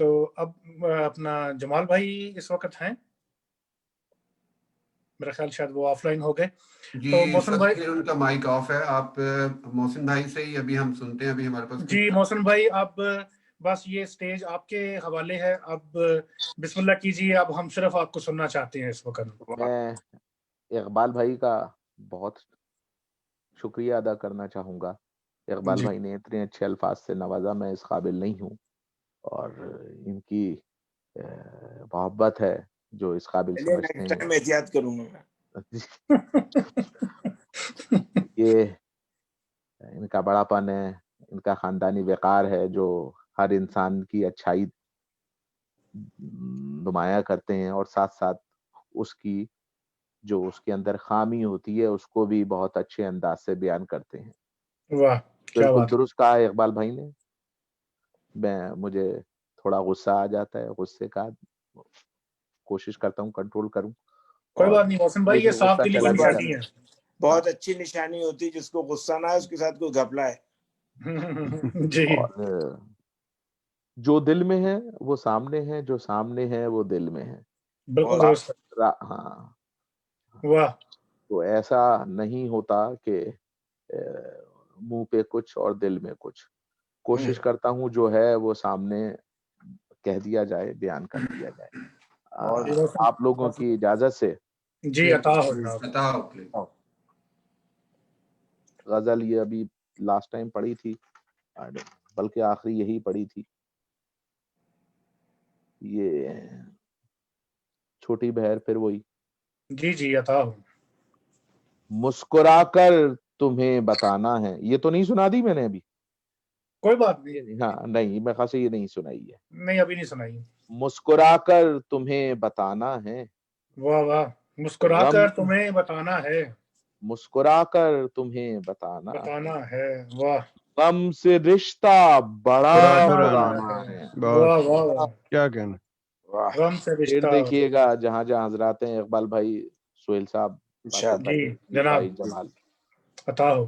S3: تو اب اپنا جمال بھائی اس وقت ہیں، میرا خیال شاید وہ آف لائن ہو گئے.
S1: جی
S3: تو
S1: اس
S3: محسن
S1: وقت
S3: بھائی،
S1: کے ان کا مائک آف ہے. آپ محسن بھائی سے ہی ابھی ہم سنتے ہیں. ابھی ہمارے پاس
S3: جی محسن بھائی اب بس یہ سٹیج آپ کے حوالے ہے، اب بسم اللہ کیجیے. اب ہم صرف آپ کو سننا چاہتے ہیں اس وقت.
S2: میں اقبال بھائی کا بہت شکریہ ادا کرنا چاہوں گا. اقبال
S3: جی
S2: بھائی نے اتنے اچھے الفاظ سے نوازا، میں اس قابل نہیں ہوں، اور ان کی محبت ہے جو اس قابل
S6: چلیے
S2: سمجھتے
S6: نیکسٹ
S2: ہیں.
S6: ٹائم احتیاط کروں گا میں.
S2: یہ ان کا بڑا پن ہے، ان کا خاندانی وقار ہے جو ہر انسان کی اچھائی نمایاں کرتے ہیں، اور ساتھ ساتھ اس کی جو اس کے اندر خامی ہوتی ہے اس کو بھی بہت اچھے انداز سے بیان کرتے ہیں.
S3: واہ کیا
S2: بالکل
S3: بات.
S2: درست کہا ہے اقبال بھائی نے. مجھے تھوڑا غصہ آ جاتا ہے، غصے کا کوشش کرتا ہوں کنٹرول کروں.
S3: کوئی بات نہیں محسن بھائی، یہ
S2: لیکن
S3: صاف
S2: غصہ
S3: دلی کی
S2: چلا گیا.
S3: نشانی ہے.
S6: بہت اچھی نشانی ہوتی ہے جس کو غصہ نہ ہے اس کے ساتھ کوئی گھپلا ہے.
S3: جی
S2: اور جو دل میں ہے وہ سامنے ہے، جو سامنے ہے وہ دل میں ہے.
S3: بالکل درست.
S2: ہاں،
S3: واہ
S2: تو ایسا نہیں ہوتا کہ منہ پہ کچھ اور دل میں کچھ. کوشش کرتا ہوں جو ہے وہ سامنے کہہ دیا جائے، بیان کر دیا جائے. آپ لوگوں کی اجازت سے
S3: جی عطا ہو جناب.
S1: عطا ہو پلیز.
S2: غزل یہ ابھی لاسٹ ٹائم پڑھی تھی، بلکہ آخری یہی پڑھی تھی. یہ چھوٹی بہر پھر وہی.
S3: جی جی عطا ہو.
S2: مسکرا کر تمہیں بتانا ہے. یہ تو نہیں سنا دی میں نے ابھی.
S3: کوئی بات نہیں.
S2: ہاں نہیں، میں خاصے یہ نہیں سنائی ہے.
S3: نہیں ابھی نہیں سنائی.
S2: مسکرا کر تمہیں بتانا ہے.
S3: واہ واہ. مسکرا
S2: غم
S3: کر تمہیں بتانا ہے.
S2: مسکرا کر تمہیں بتانا
S3: ہے. واہ.
S2: غم سے رشتہ بڑا پرانا ہے.
S3: واہ واہ واہ.
S4: کیا کہنا.
S3: غم سے
S2: پھر
S3: رشتہ.
S2: دیکھیے گا جہاں جہاں حضرات ہیں، اقبال بھائی، سہیل صاحب، باسط
S3: جی
S2: بھائی،
S3: جناب
S2: بھائی جمال.
S3: عطا ہو.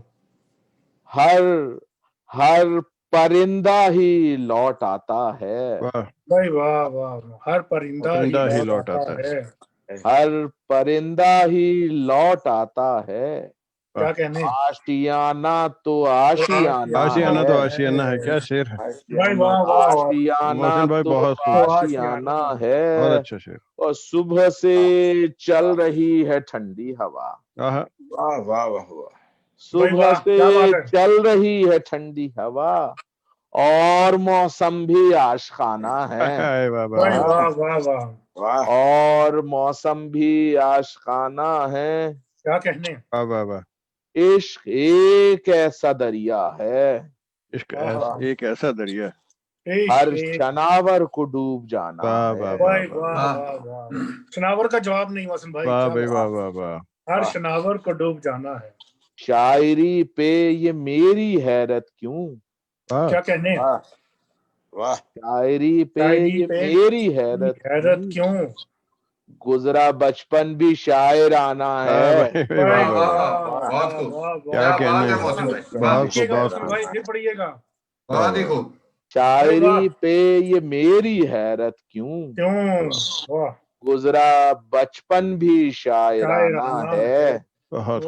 S2: ہر پرندہ ہی لوٹ آتا ہے.
S3: بھائی واہ واہ. ہر پرندہ ہی لوٹ آتا ہے.
S2: ہر پرندہ ہی لوٹ آتا ہے.
S3: کیا کہنے.
S2: آشیانہ تو آشیانہ
S4: آشیانہ تو
S2: ہے.
S4: آشیانہ ہے. کیا شعر ہے.
S3: بھائی واہ واہ.
S2: آشیانہ
S4: محسن بھائی
S2: تو
S4: بہت خوب.
S2: آشیانہ ہے.
S4: بہت اچھا شعر.
S2: اور صبح سے چل رہی ہے ٹھنڈی ہوا.
S6: واہ واہ واہ واہ.
S2: صبح سے چل رہی ہے ٹھنڈی ہوا، اور موسم بھی عاشقانہ ہے.
S3: بھائی واہ واہ واہ.
S2: اور موسم بھی عاشقانہ ہے.
S3: کیا کہنے.
S4: واہ واہ واہ.
S2: عشق ایک ایسا دریا ہے.
S4: عشق ایک ایسا دریا.
S2: ہر شناور کو ڈوب جانا ہے.
S3: بھائی واہ واہ واہ. شناور کا جواب نہیں محسن بھائی.
S4: واہ بھائی واہ واہ واہ.
S3: ہر شناور کو ڈوب جانا ہے.
S2: شاعری پہ یہ میری حیرت کیوں.
S3: کیا کہنے.
S2: شاعری پہ یہ میری حیرت
S3: کیوں.
S2: گزرا بچپن بھی شاعرانہ ہے.
S4: کیا کہنے. بہت خوب بہت خوب.
S3: پھر پڑھیے گا.
S2: شاعری پہ یہ میری حیرت کیوں، گزرا بچپن بھی شاعرانہ ہے.
S4: بہت.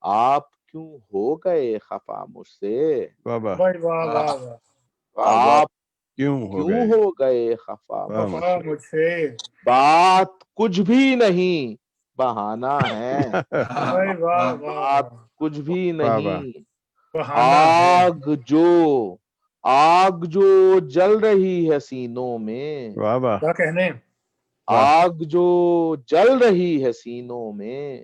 S2: آپ کیوں ہو گئے خفا مجھ سے. آپ کیوں ہو گئے خفا
S3: مجھ سے.
S2: بات کچھ بھی نہیں بہانہ ہے. بات کچھ بھی نہیں. آگ جو جل رہی ہے سینوں میں.
S3: کیا کہنے.
S2: آگ جو جل رہی ہے سینوں میں،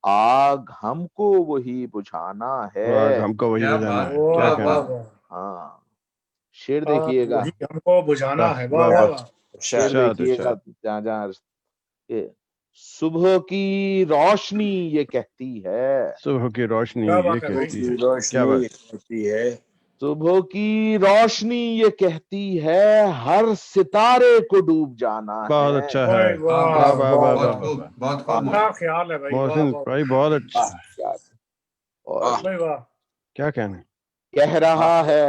S2: آگ ہم کو وہی بجھانا ہے.
S4: ہم کو وہی بجھانا ہے. کیا کہنا.
S2: ہاں شعر دیکھیے گا.
S3: ہم کو بجھانا ہے.
S2: شعر دیکھیے گا جہاں جہاں. صبح کی روشنی یہ کہتی ہے.
S4: صبح کی روشنی یہ کہتی ہے.
S2: صبح کی روشنی یہ کہتی ہے ہر ستارے کو ڈوب جانا ہے.
S4: بہت اچھا ہے.
S3: بہت خیال ہے
S4: محسن بھائی. بہت اچھا.
S2: اور
S4: کیا کہنا.
S2: کہہ رہا ہے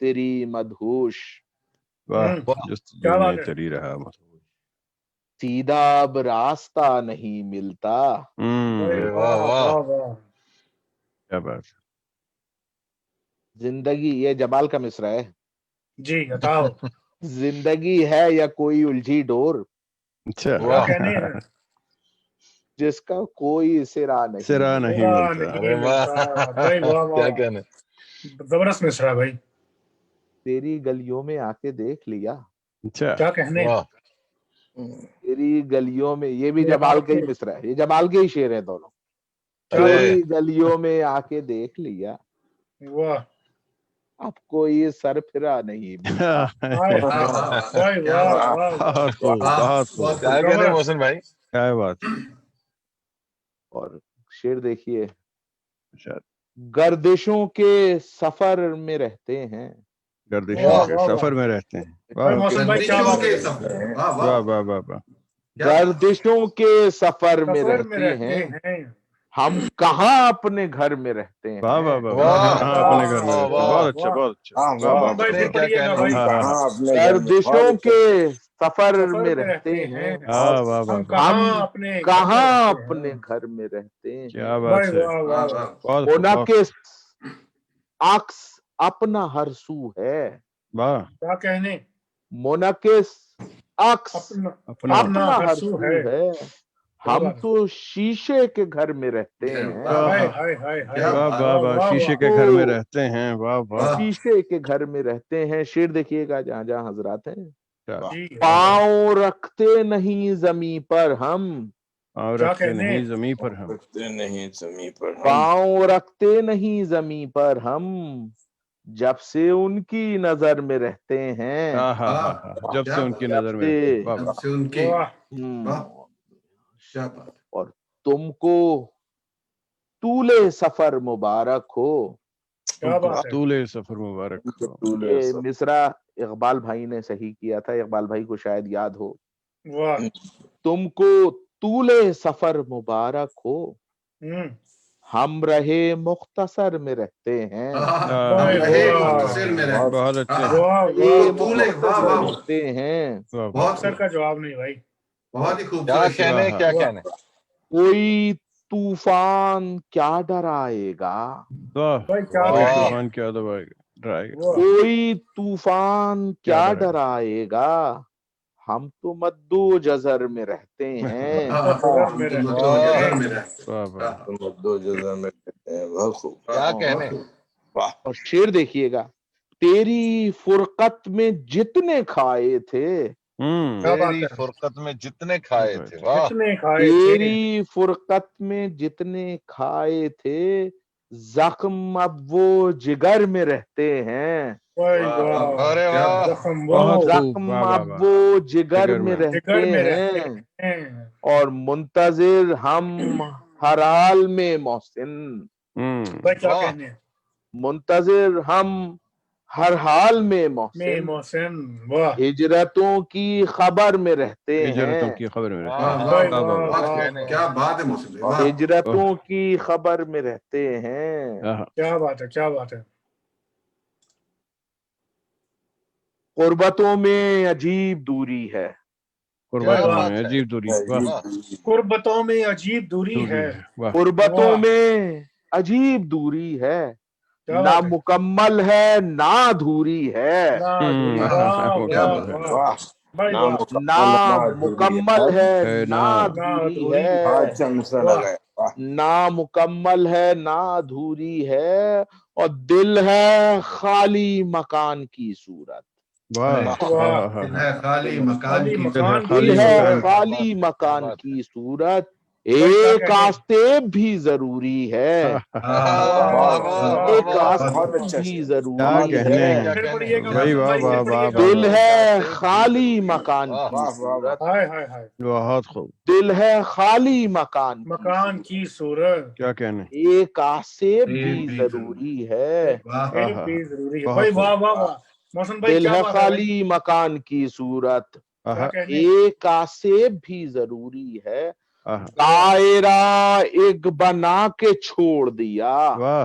S2: تیری مدہوش،
S4: واہ
S3: کیا
S4: جستجو
S3: بات
S4: میں
S3: ہے۔
S4: تری رہا مدہوش۔
S2: سیدھا اب راستہ نہیں ملتا،
S3: بھائی
S5: واہ
S3: واہ
S5: واہ
S3: واہ واہ،
S4: کیا بات ہے۔
S2: زندگی، یہ جبال کا مصرع ہے،
S3: جی بتاؤ
S2: زندگی ہے یا کوئی الجھی ڈور،
S4: اچھا
S3: کیا
S5: واہ
S3: کہنے ہیں،
S2: جس کا کوئی سرا نہیں
S4: سرا نہیں
S3: پورا
S4: ملتا۔
S5: ارے
S3: نہیں
S5: واہ
S3: ملتا، بھائی واہ
S5: کیا
S3: واہ،
S5: کہنے
S3: زبردست مصرا بھائی،
S2: تیری گلیوں میں آ کے دیکھ لیا،
S4: اچھا
S3: کیا کہنے،
S5: واہ
S2: تیری گلیوں میں، یہ بھی
S3: یہ
S2: جبال
S3: آپ
S2: کا ہی
S3: کے-
S2: مصرع ہے، یہ جبال کے ہی شعر ہیں دونوں۔
S3: کیا
S5: ارے
S2: تیری گلیوں میں آ کے دیکھ لیا،
S3: واہ،
S2: اب کوئی سر پھرا نہیں ملتا۔
S3: ہائے
S1: واہ
S3: ہائے،
S1: واہ واہ،
S3: بھائی
S1: کیا
S3: واہ
S1: بات،
S3: واہ واہ،
S4: بہت خوب
S1: واہ،
S4: بہت خوب،
S1: بہت
S5: کیا
S1: خوب۔
S5: کہنے محسن بھائی
S4: کیا بات ہے۔
S2: اور شعر دیکھیے،
S4: اچھا،
S2: گردشوں کے سفر میں رہتے ہیں،
S4: گردشوں
S3: واہ
S4: کے
S3: واہ
S4: سفر
S3: واہ،
S4: میں رہتے ہیں۔
S3: بھائی
S4: واہ
S3: محسن بھائی کیا
S1: گردشوں
S3: بات
S1: کے
S3: ہے،
S1: سفر، واہ
S4: واہ
S1: واہ،
S4: واہ واہ واہ۔
S1: کیا بات،
S2: گردشوں کے سفر میں
S3: سفر میں
S2: رہتے
S3: رہتے
S2: ہیں،
S3: ہیں،
S2: ہم کہاں اپنے گھر میں رہتے
S4: واہ واہ
S2: ہیں۔
S4: واہ،
S5: واہ
S4: ہم کہاں اپنے گھر میں
S5: واہ
S4: رہتے ہیں۔
S5: واہ
S4: بہت اچھا
S3: واہ،
S4: بہت اچھا،
S6: ہاں
S4: واہ
S6: واہ،
S4: واہ۔
S3: محمد بھائی
S5: نے
S3: پھر
S5: کیا
S3: پڑھیے گا
S5: کہنے
S3: بھائی،
S6: ہم
S4: ہاں ہاں
S6: کہاں
S4: ہاں،
S6: اپنے گھر میں،
S2: گردشوں
S6: بہت اچھا،
S2: کے سفر
S3: سفر
S2: میں
S3: میں
S2: رہتے
S3: رہتے
S2: ہیں،
S3: ہیں،
S4: ہاں واہ
S3: ہم
S4: واہ،
S3: کہاں اپنے گھر میں
S2: کہاں
S3: رہتے
S2: اپنے
S3: ہیں،
S2: گھر میں رہتے
S4: کیا
S2: ہیں۔
S4: بات
S3: بھائی
S4: ہے،
S3: واہ
S1: واہ
S3: واہ،
S1: واہ،
S4: بہت خوب بہت
S2: منعکس عکس اپنا ہر سو ہے،
S4: واہ،
S3: کیا کہنے،
S2: منعکس عکس
S3: اپنا
S4: اپنا
S2: اپنا
S3: ہر
S2: ہر
S3: سو
S2: سو
S3: ہے،
S2: ہے،
S3: کیا
S2: ہم
S3: بات ہے،
S2: تو شیشے کے گھر میں رہتے
S1: یہ
S2: ہیں،
S1: واہ
S3: ہائے
S1: واہ،
S3: ہائے ہائے ہائے،
S1: کیا
S4: واہ
S1: بات،
S4: واہ واہ،
S3: واہ
S4: شیشے
S3: واہ،
S4: کے گھر میں
S2: تو
S4: رہتے ہیں، واہ واہ۔
S1: واہ،
S2: شیشے کے گھر میں رہتے ہیں۔ شعر دیکھیے گا جہاں جہاں حضرات ہیں،
S4: کیا
S3: جی
S2: پاؤں رکھتے نہیں زمیں پر ہم،
S4: اور
S3: کیا
S4: رکھتے
S3: کہنے،
S4: نہیں زمیں پر ہم،
S6: رکھتے نہیں زمیں پر ہم،
S2: پاؤں رکھتے نہیں زمیں پر ہم، جب سے ان کی نظر میں رہتے ہیں،
S4: ہاں ہاں
S1: واہ،
S4: ہاں ہاں، جب
S1: کیا
S4: سے ان
S1: بات،
S4: کی
S2: جب
S4: نظر میں
S2: سے
S4: رہتے ہیں، واہ
S1: جب
S4: واہ۔
S1: سے ان کی،
S3: واہ،
S1: واہ،
S2: ہم،
S1: کیا بات،
S2: اور تم کو طول سفر مبارک ہو۔
S3: کیا
S4: تم کو
S3: بات ہے،
S4: طول سفر مبارک ہو۔
S2: یہ مصرع اقبال بھائی نے صحیح کیا تھا، اقبال بھائی کو شاید یاد ہو۔
S3: واہ،
S2: تم کو طول سفر مبارک ہو،
S3: ہم،
S2: ہم رہے مختصر میں رہتے ہیں،
S1: ہم
S3: بھائی
S1: رہے
S3: واہ،
S1: مختصر میں رہتے،
S4: بہت اچھے،
S3: واہ
S2: رہے
S3: واہ
S1: تو
S3: واہ،
S1: طولے، واہ
S2: مختصر میں
S1: واہ،
S2: رہتے ہیں،
S4: واہ واہ
S1: بہت
S3: اکثر
S1: خوب،
S3: کا جواب نہیں بھائی،
S1: بہت ہی
S5: کیا
S1: خوبصورت شعر،
S5: کہنے
S4: واہ،
S5: کیا
S3: واہ،
S5: کہنے
S2: کوئی طوفان کیا ڈرائے گا،
S4: واہ،
S3: بھائی کیا
S4: کوئی
S5: واہ
S3: کہنے،
S4: طوفان کیا دبائے گا، ڈرائے گا،
S3: واہ،
S2: کوئی طوفان
S4: کیا
S2: کیا
S4: ڈرائے
S2: ڈرائے گا، ہم تو مدو جزر میں رہتے ہیں،
S1: ہاں،
S3: جگر
S1: ہم
S3: میں
S1: تو
S3: رہتے
S1: مدو جزر
S3: ہیں،
S1: میں رہتے،
S4: واہ واہ۔
S1: واہ،
S6: تم دو جزر میں رہتے ہیں، بہت خوب،
S5: کیا
S1: واہ،
S5: کہنے
S6: واہ،
S2: اور شعر دیکھیے گا، تیری فرقت میں جتنے کھائے تھے،
S3: کیا بات
S5: تیری
S3: ہے،
S5: فرقت میں جتنے کھائے تھے واہ
S3: جتنے کھائے تھے،
S2: تیری فرقت میں جتنے کھائے تھے، زخم اب وہ جگر میں رہتے ہیں،
S3: بھائی
S1: واہ، واہ،
S3: واہ،
S1: واہ،
S5: ارے
S1: کیا
S5: واہ
S1: بات،
S3: زخم
S4: بہت
S3: وہ
S4: خوب، واہ
S2: زخم
S4: واہ
S2: اب
S4: واہ،
S2: وہ جگر
S4: جگر
S2: میں
S4: میں،
S3: جگر
S2: رہتے
S3: میں رہتے
S2: ہیں،
S3: ہیں،
S2: اور منتظر ہم ہر حال میں محسن،
S3: بھائی کیا
S5: واہ
S3: کہنے،
S2: منتظر ہم ہر حال میں
S3: میں
S2: محسن،
S3: محسن، واہ،
S2: ہجرتوں کی خبر میں رہتے
S4: ہجرتوں
S2: ہیں،
S4: کی خبر میں رہتے
S5: واہ
S4: ہیں،
S1: واہ،
S3: بھائی
S1: واہ،
S4: واہ واہ
S3: واہ
S1: بہت
S5: کیا
S3: واہ
S1: خوب،
S5: کہنے
S3: واہ،
S1: کیا بات ہے محسن بھائی، واہ،
S2: ہجرتوں کی خبر میں رہتے ہیں،
S4: واہ،
S3: کیا بات ہے، کیا بات ہے،
S2: قربتوں میں عجیب دوری ہے،
S5: کیا
S3: بھائی
S4: قربتوں
S3: واہ،
S4: میں
S5: بات ہے
S4: عجیب دوری، واہ،
S6: عجیب
S5: واہ
S3: قربتوں میں عجیب دوری
S4: دوری
S3: ہے،
S4: ہے، واہ،
S2: قربتوں
S3: واہ،
S2: میں عجیب دوری ہے،
S3: کیا
S2: نہ
S3: بات ہے،
S2: مکمل ہے نہ ادھوری ہے،
S3: نہ دوری، واہ
S1: کیا
S3: واہ
S1: بات،
S3: واہ،
S6: واہ،
S3: بھائی
S6: نہ
S3: واہ،
S6: مکمل
S2: نہ
S6: نہ ادھوری ہے،
S2: مکمل ہے
S4: ہے
S2: نہ
S4: نا،
S3: نہ
S2: ادھوری
S3: ادھوری،
S2: ہے،
S6: اچھا مصرع
S3: واہ،
S6: لگا ہے، واہ،
S2: نہ مکمل ہے نہ ادھوری ہے، اور دل ہے خالی مکان کی صورت،
S4: واہ
S3: واہ،
S4: ہاں ہاں
S1: دل
S4: ہاں،
S1: ہے خالی مکان
S3: خالی
S1: کی،
S4: دل ہے
S3: مکان کی
S2: دل
S4: خالی
S2: ہے
S3: صورت،
S4: مکان کی،
S5: کیا
S2: خالی
S5: بات ہے کیا
S2: مکان
S5: بات ہے
S2: کی صورت،
S3: بھائی کیا
S2: ایک
S3: کہنے،
S2: آستے بھی ضروری ہے،
S1: ہاں،
S5: واہ
S3: واہ
S5: واہ
S6: واہ،
S5: واہ
S3: واہ
S2: ایک
S5: واہ
S3: واہ،
S6: بہت
S2: آستے
S6: اچھا
S2: بھی
S6: شعر،
S4: کیا
S6: بہت
S2: ضروری
S4: کہنے
S6: اچھا،
S2: ہے،
S5: کیا
S3: پھر
S5: کہنے
S3: پڑھیے گا
S4: بھائی،
S3: محسن
S4: واہ
S3: بھائی،
S4: واہ
S3: پھر
S4: واہ
S3: پڑھیے گا،
S4: واہ
S2: دل
S4: واہ،
S2: ہے
S5: سے بھی
S2: خالی
S5: ضروری ہے
S2: مکان
S5: واہ
S2: کی
S6: واہ واہ واہ،
S2: صورت،
S3: ہائے ہائے ہائے،
S4: بہت خوب،
S2: دل ہے خالی مکان کی
S3: مکان
S2: صورت،
S3: کی صورت،
S4: کیا کہنے،
S2: ایک آسیب
S1: یہ
S2: بھی
S1: بھی
S2: ضروری ہے،
S1: واہ،
S3: یہ
S4: ہاں
S3: بھی ضروری ہے،
S4: بہت
S3: بھائی
S4: خوب،
S3: واہ واہ
S6: واہ،
S3: واہ، محسن بھائی
S2: دل
S3: کیا
S2: ہے
S3: بات ہے بھائی،
S2: خالی مکان کی صورت،
S3: کیا
S4: آہا
S3: کہنے،
S2: ایک آسیب بھی ضروری ہے،
S4: آہا،
S3: واہ،
S2: دائرہ ایک بنا کے چھوڑ دیا،
S4: واہ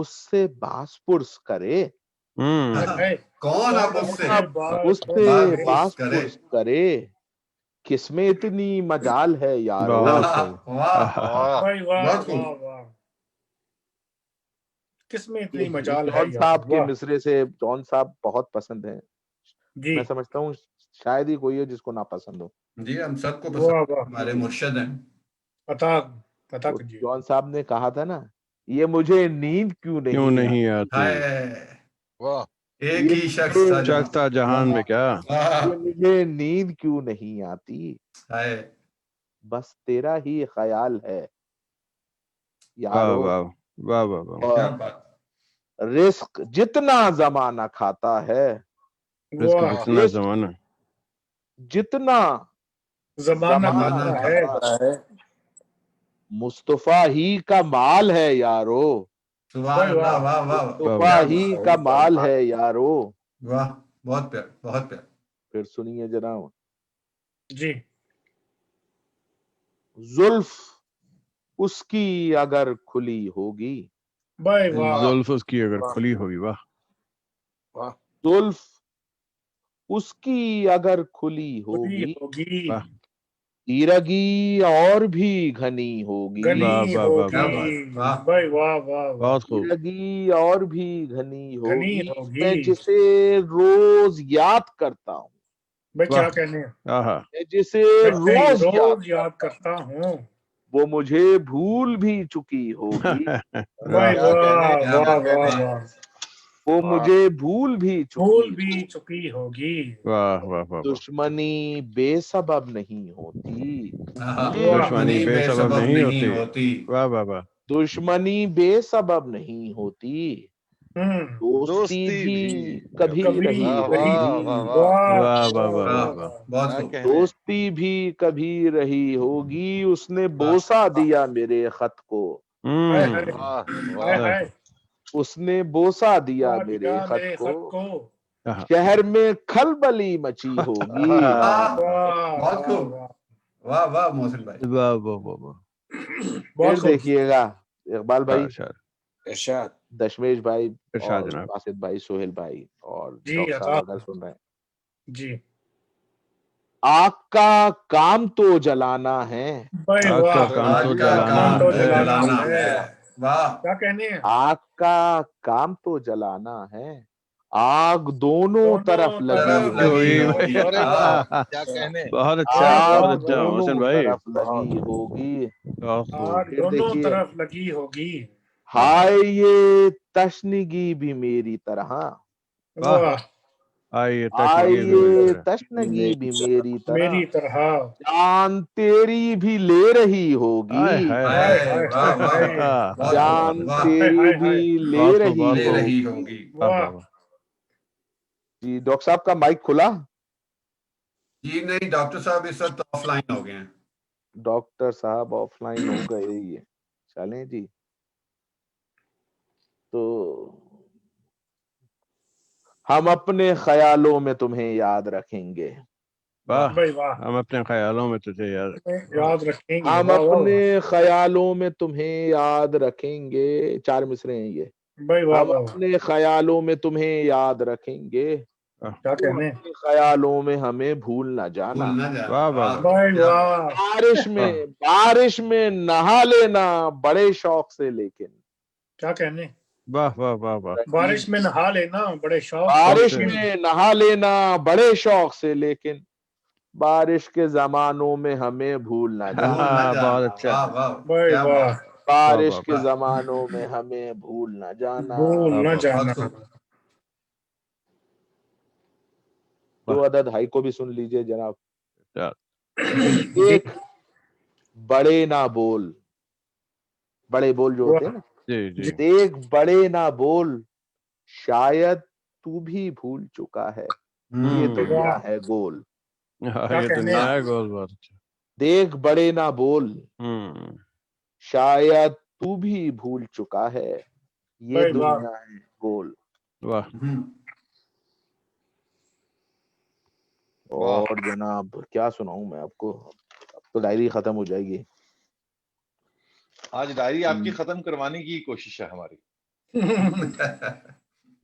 S2: اس سے باس پرس کرے،
S3: ہے
S1: کون اب اس سے
S2: اس سے
S1: باس
S2: باس
S1: کرے؟
S2: پرس کرے، کس میں اتنی مجال ہے یارو۔
S4: بہت خوب۔
S1: واہ
S5: واہ
S3: بھائی واہ
S1: بہت خوب۔
S3: واہ واہ، کس میں اتنی
S2: یہ
S3: مجال ہے
S2: جون
S3: یار،
S2: صاحب کے
S3: واہ
S2: مصرے سے جون صاحب بہت پسند ہیں،
S3: جی
S2: میں سمجھتا ہوں شاید ہی کوئی ہے جس کو نہ پسند ہو۔
S1: جی ہم سب کو
S3: واہ
S1: پسند،
S3: واہ،
S1: ہمارے مرشد ہیں۔
S3: عطا
S2: تو
S3: کیجیے۔
S2: جون صاحب نے کہا تھا نا، یہ مجھے نیند کیوں
S4: کیوں
S2: نہیں
S4: نہیں
S2: آتی،
S4: آتی،
S1: ہائے
S5: واہ
S1: ایک ہی شخص تھا جہاں
S4: چکتا جہان میں کیا،
S2: یہ مجھے نیند کیوں نہیں آتی،
S1: ہائے
S2: بس تیرا ہی خیال ہے
S4: واہ
S2: یارو۔
S4: واہ واہ واہ واہ،
S1: کیا
S2: اور
S1: بات،
S2: رزق جتنا زمانہ کھاتا ہے،
S4: رزق
S3: واہ
S4: جتنا
S2: رزق
S4: زمانہ،
S2: جتنا
S3: زمانہ
S2: زمانہ
S3: کھاتا ہے،
S2: کھاتا ہے، مصطفیٰ ہی کا مال ہے یارو،
S1: سبحان
S3: بھائی
S1: اللہ،
S3: واہ
S1: واہ واہ
S2: مصطفیٰ
S1: کیا
S2: ہی
S1: بات،
S2: کا مال ہے یارو۔
S1: واہ بہت پیار بہت پیار۔
S2: پھر سنیے جناب،
S3: جی
S2: زلف اس کی اگر کھلی ہوگی،
S3: بھائی واہ
S4: زلف اس کی اگر کھلی ہوگی، واہ،
S6: واہ
S2: زلف اس کی اگر کھلی
S3: خودی
S2: ہوگی،
S3: ہوگی،
S4: واہ
S2: تیرگی اور بھی گھنی ہوگی،
S3: گنی
S4: واہ واہ واہ
S1: کیا
S3: ہوگی،
S1: بات، واہ
S3: بھائی واہ واہ واہ،
S4: بہت خوب،
S2: تیرگی اور بھی گھنی
S3: گھنی
S2: ہوگی،
S3: ہوگی،
S2: میں جسے روز یاد کرتا ہوں،
S3: بھائی
S4: واہ،
S3: کیا کہنے ہیں،
S4: آہا،
S2: میں جسے
S3: میں
S2: روز
S3: روز
S2: یاد
S3: یاد کرتا ہوں،
S2: وہ مجھے بھول بھی چکی ہوگی،
S3: بھائی
S1: کیا کہنے،
S3: واہ
S1: کیا
S3: واہ
S1: بات،
S3: واہ
S1: واہ
S3: واہ،
S2: وہ مجھے بھول بھی
S3: بھول
S2: چکی
S3: بھی چکی ہوگی،
S4: واہ واہ واہ واہ،
S2: دشمنی بے سبب نہیں ہوتی،
S4: دشمنی بے سبب نہیں ہوتی، واہ واہ واہ،
S2: دشمنی بے سبب نہیں ہوتی، دوستی بھی کبھی
S3: کبھی
S2: رہی
S5: واہ
S3: رہی،
S2: ہوگی،
S5: واہ واہ
S3: واہ
S4: واہ واہ واہ
S3: واہ
S4: واہ واہ،
S3: واہ،
S1: بہت
S5: کیا
S1: خوب،
S5: کہنے،
S2: دوستی بھی کبھی رہی ہوگی، اس نے بوسا دیا میرے خط کو،
S3: ہائے ہائے
S5: واہ
S3: ہائے
S5: واہ
S3: ہائے،
S2: اس نے بوسا دیا
S3: دیا
S2: میرے خط
S3: میرے
S2: کو،
S3: خط کو،
S4: آہا،
S2: شہر میں کھلبلی مچی ہوگی،
S1: واہ
S3: واہ
S1: بہت
S3: واہ
S1: خوب،
S3: واہ،
S1: واہ واہ محسن بھائی،
S4: واہ واہ واہ واہ،
S2: پھر
S3: بہت خوب،
S2: دیکھیے گا اقبال بھائی،
S4: ارشاد
S6: ارشاد
S2: دشمیش بھائی
S4: ارشاد
S2: اور
S4: جناب،
S2: باسط بھائی، سہیل بھائی اور
S3: جی
S2: ڈاکٹر
S3: عطا،
S2: صاحب اگر سن رہے ہیں،
S3: جی
S2: آگ کا کام تو جلانا ہے،
S3: بھائی
S4: آگ کا
S3: واہ،
S4: کام
S1: آج
S4: تو
S1: کا
S4: جلانا
S1: کام
S3: تو
S1: تو
S4: ہے،
S3: جلانا
S1: جلانا
S3: ہے،
S1: ہے، واہ
S3: کیا کہنے ہیں،
S2: آگ کا کام تو جلانا ہے، آگ دونوں طرف لگی
S1: طرف
S2: ہوگی،
S1: لگی
S4: ہوئی
S1: ہوگی،
S4: بھائی،
S5: ارے واہ کیا کہنے،
S4: بہت اچھا
S3: بھائی
S2: آگ
S4: بہت
S3: واہ
S4: اچھا
S3: واہ،
S4: محسن
S2: دونوں
S4: بھائی،
S2: طرف لگی ہوگی،
S4: بہت خوب،
S3: آگ
S2: پھر
S3: دونوں
S2: دیکھیے،
S3: طرف لگی ہوگی،
S4: آہا،
S2: ہائے یہ تشنگی بھی میری طرح،
S4: واہ،
S3: واہ
S4: آئیے
S2: ہائے
S4: تشنگی بھی میری
S2: یہ
S4: طرح،
S2: تشنگی بھی میری طرح،
S3: میری طرح،
S2: جان تیری بھی لے رہی
S4: آئے
S2: ہوگی،
S4: ہائے
S3: ہائے
S4: ہائے،
S1: ہائے
S3: ہائے
S1: واہ
S3: ہائے
S1: واہ
S3: ہائے،
S1: واہ بہت خوب،
S2: جان
S1: واہ
S3: ہائے
S2: تیری
S3: ہائے
S2: بھی
S3: ہائے،
S2: لے
S4: بہت خوب
S2: رہی
S4: بہت
S1: لے
S4: خوب،
S1: رہی
S2: ہوگی۔
S1: ہوگی،
S4: واہ
S3: واہ
S4: واہ واہ،
S2: جی ڈاکٹر صاحب کا مائک کھلا،
S1: جی نہیں ڈاکٹر صاحب اس وقت آف لائن ہو گئے ہیں،
S2: ڈاکٹر صاحب آف لائن ہو گئے ہی ہیں، چلیں جی، تو ہم اپنے خیالوں میں تمہیں یاد رکھیں گے،
S4: واہ،
S3: بھائی واہ،
S4: ہم اپنے خیالوں میں تجھے یاد،
S3: یاد رکھیں گے،
S2: ہم
S3: واہ واہ
S2: اپنے
S3: واہ،
S2: خیالوں میں تمہیں یاد رکھیں گے، چار مصرے ہیں یہ،
S3: بھائی واہ
S2: ہم
S3: واہ واہ،
S2: اپنے خیالوں میں تمہیں یاد رکھیں گے،
S3: کیا
S2: تم
S3: کہنے ہیں،
S2: اپنے خیالوں میں ہمیں بھول نہ جانا،
S1: بھول نہ جانا،
S4: واہ واہ
S1: واہ
S4: واہ،
S3: بھائی
S1: کیا بات،
S3: واہ،
S2: بارش میں نہا لینا بڑے شوق سے، لیکن
S3: کیا کہنے ہیں،
S4: واہ واہ واہ واہ،
S3: بارش میں نہا لینا بڑے شوق سے،
S4: شوق
S2: بارش
S4: سے،
S3: لیکن
S2: میں نہا لینا بڑے شوق سے، لیکن بارش کے زمانوں میں ہمیں بھول نہ
S1: بھول
S2: جانا،
S1: نہ
S4: بہت
S1: جانا،
S4: اچھا،
S1: واہ واہ
S3: بھائی
S1: کیا
S3: واہ،
S1: بات،
S4: واہ
S2: بارش
S4: واہ
S2: کے
S4: واہ،
S2: زمانوں میں ہمیں بھول نہ جانا۔
S3: بھول
S4: واہ
S3: نہ
S4: واہ،
S3: جانا،
S1: بہت خوب،
S2: دو
S4: واہ،
S2: عدد ہائی کو بھی سن لیجئے جناب،
S4: ارشاد،
S3: جی
S2: ایک بڑے نہ بول، بڑے بول جو ہوتے
S3: واہ،
S2: ہیں نا،
S4: جی جی،
S2: دیکھ بڑے نہ بول، شاید تو بھی بھول چکا ہے، یہ دنیا
S3: واہ،
S2: ہے گول،
S3: کیا
S4: یہ
S3: کہنے
S4: دنیا
S3: ہیں،
S4: ہے گول، بہت اچھا،
S2: دیکھ بڑے نہ بول،
S4: ہوں،
S2: شاید تو بھی بھول چکا ہے، یہ
S3: بھائی واہ،
S2: دنیا ہے گول،
S4: واہ،
S5: واہ
S2: اور جناب کیا سناؤں میں آپ کو، اب تو ڈائری ختم ہو جائے گی،
S5: آج ڈائری آپ کی ختم کروانے کی کوشش ہے ہماری،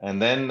S5: And then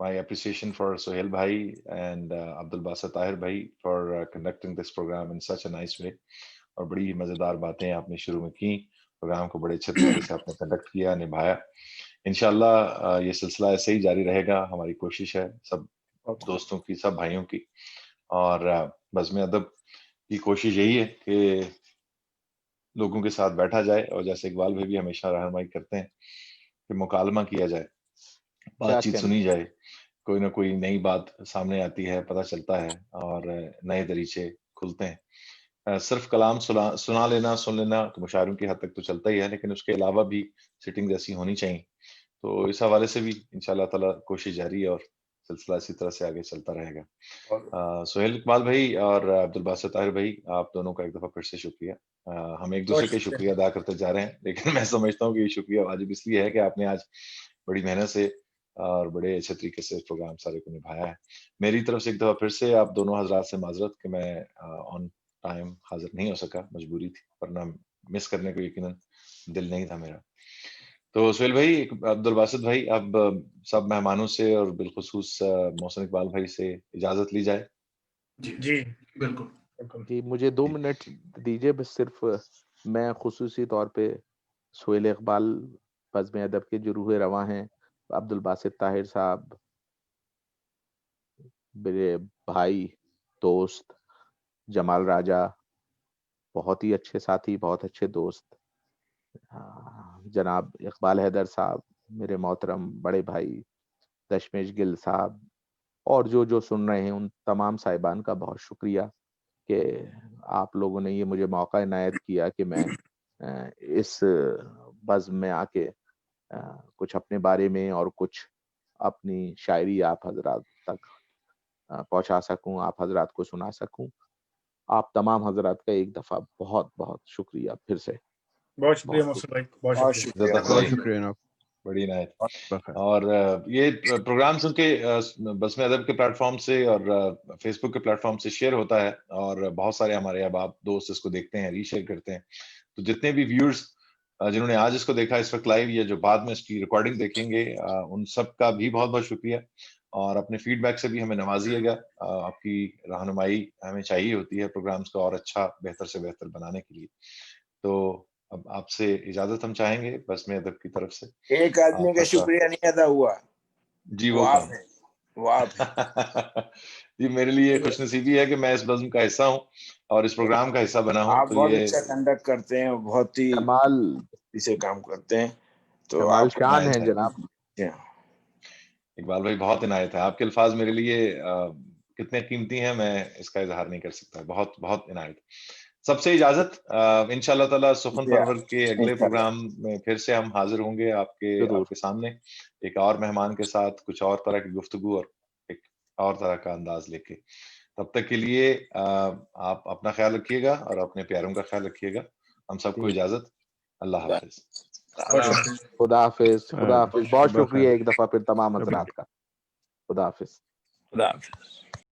S5: my appreciation for Sohail Bhai and Abdul Basit Tahir Bhai for conducting this program in such a nice way. اور بڑی ہی مزیدار باتیں آپ نے شروع میں کی. پروگرام کو بڑے اچھے طریقے سے آپ نے کنڈکٹ کیا, نبھایا. انشاءاللہ یہ سلسلہ ایسے ہی جاری رہے گا. ہماری کوشش ہے سب دوستوں کی, سب بھائیوں کی, اور بزم ادب کی کوشش یہی ہے کہ لوگوں کے ساتھ بیٹھا جائے, اور جیسے اقبال بھائی بھی ہمیشہ رہنمائی کرتے ہیں کہ مکالمہ کیا جائے, بات چیت سنی جائے, کوئی نہ کوئی نئی بات سامنے آتی ہے, پتہ چلتا ہے, اور نئے دریچے کھلتے ہیں. صرف کلام سنا لینا, سن لینا تو مشاعروں کی حد تک تو چلتا ہی ہے, لیکن اس کے علاوہ بھی سیٹنگ جیسی ہونی چاہیے. تو اس حوالے سے بھی انشاءاللہ تعالیٰ کوشش جاری ہے, اور سلسلہ اسی طرح سے آگے چلتا رہے گا. سہیل اقبال بھائی اور عبدالباسط طاہر بھائی, آپ دونوں کا ایک دفعہ پھر سے شکریہ. ہم ایک دوسرے کے شکریہ ادا کرتے جا رہے ہیں, لیکن میں سمجھتا ہوں کہ یہ شکریہ واجب اس لیے ہے کہ آپ نے آج بڑی محنت سے اور بڑے اچھے طریقے سے پروگرام سارے کو نبھایا ہے. میری طرف سے ایک دفعہ پھر سے آپ دونوں حضرات سے معذرت کہ میں آن ٹائم حاضر نہیں ہو سکا, مجبوری تھی, ورنہ مس کرنے کو یقیناً دل نہیں تھا میرا. تو سہیل بھائی, عبدالباسط بھائی, اب سب مہمانوں سے اور بالخصوص محسن اقبال بھائی سے اجازت لی جائے.
S3: جی
S1: بالکل.
S2: جی مجھے 2 منٹ دیجیے بس. صرف میں خصوصی طور پہ سہیل اقبال بزم ادب کے جو روح رواں ہیں, عبدالباسط طاہر صاحب میرے بھائی, دوست, جمال راجہ بہت ہی اچھے ساتھی, بہت اچھے دوست, جناب اقبال حیدر صاحب میرے محترم بڑے بھائی, دشمیش گل صاحب, اور جو سن رہے ہیں ان تمام صاحبان کا بہت شکریہ کہ آپ لوگوں نے یہ مجھے موقع عنایت کیا کہ میں اس بزم میں آ کے کچھ اپنے بارے میں اور کچھ اپنی شاعری آپ حضرات تک پہنچا سکوں, آپ حضرات کو سنا سکوں. آپ تمام حضرات کا ایک دفعہ بہت بہت شکریہ پھر سے.
S3: بہت شکریہ محسن بھائی, بہت شکریہ.
S4: بہت شکریہ جناب.
S5: بڑی عنایت.
S4: بخیر.
S5: اور یہ پروگرام سن کے بزم ادب کے پلیٹ فارم سے اور فیس بک کے پلیٹ فارم سے شیئر ہوتا ہے, اور بہت سارے ہمارے احباب دوست اس کو دیکھتے ہیں, ری شیئر کرتے ہیں. تو جتنے بھی ویورز جنہوں نے آج اس کو دیکھا اس وقت لائیو, یا جو بعد میں اس کی ریکارڈنگ دیکھیں گے, ان سب کا بھی بہت بہت شکریہ. اور اپنے فیڈ بیک سے بھی ہمیں نوازیے گا. آپ کی رہنمائی ہمیں چاہیے ہوتی ہے پروگرامز کو اور اچھا بہتر سے بہتر بنانے کے لیے. تو اب آپ سے اجازت ہم چاہیں گے بزم ادب کی طرف سے.
S6: ایک آدمی کا شکریہ نہیں ادا ہوا.
S5: جی وہ
S6: آپ ہیں, وہ آپ ہیں.
S5: جی میرے لیے خوش نصیبی ہے کہ میں اس بزم کا حصہ ہوں اور اس پروگرام کا حصہ بنا ہوں.
S6: آپ
S5: تو
S6: بہت
S5: یہ
S6: اچھا کنڈکٹ کرتے ہیں, اور بہت ہی
S2: کمال
S6: اسے کام کرتے ہیں. تو
S2: کمال
S6: آپ
S2: شان ہے جناب.
S5: اقبال بھائی بہت عنایت ہے, آپ کے الفاظ میرے لیے کتنے قیمتی ہیں میں اس کا اظہار نہیں کر سکتا. بہت بہت عنایت. سب سے اجازت. انشاءاللہ تعالیٰ سخن پرور کے اگلے پروگرام میں پھر سے ہم حاضر ہوں گے آپ کے سامنے ایک اور مہمان کے ساتھ, کچھ اور طرح کی گفتگو اور ایک اور طرح کا انداز لے کے. تب تک کے لیے آپ اپنا خیال رکھیے گا اور اپنے پیاروں کا خیال رکھیے گا. ہم سب کو اجازت. اللہ حافظ.
S2: خدا حافظ. خدا حافظ. بہت
S4: شکریہ.
S2: شکریہ ایک دفعہ پھر تمام حضرات کا. خدا حافظ.
S6: خدا حافظ.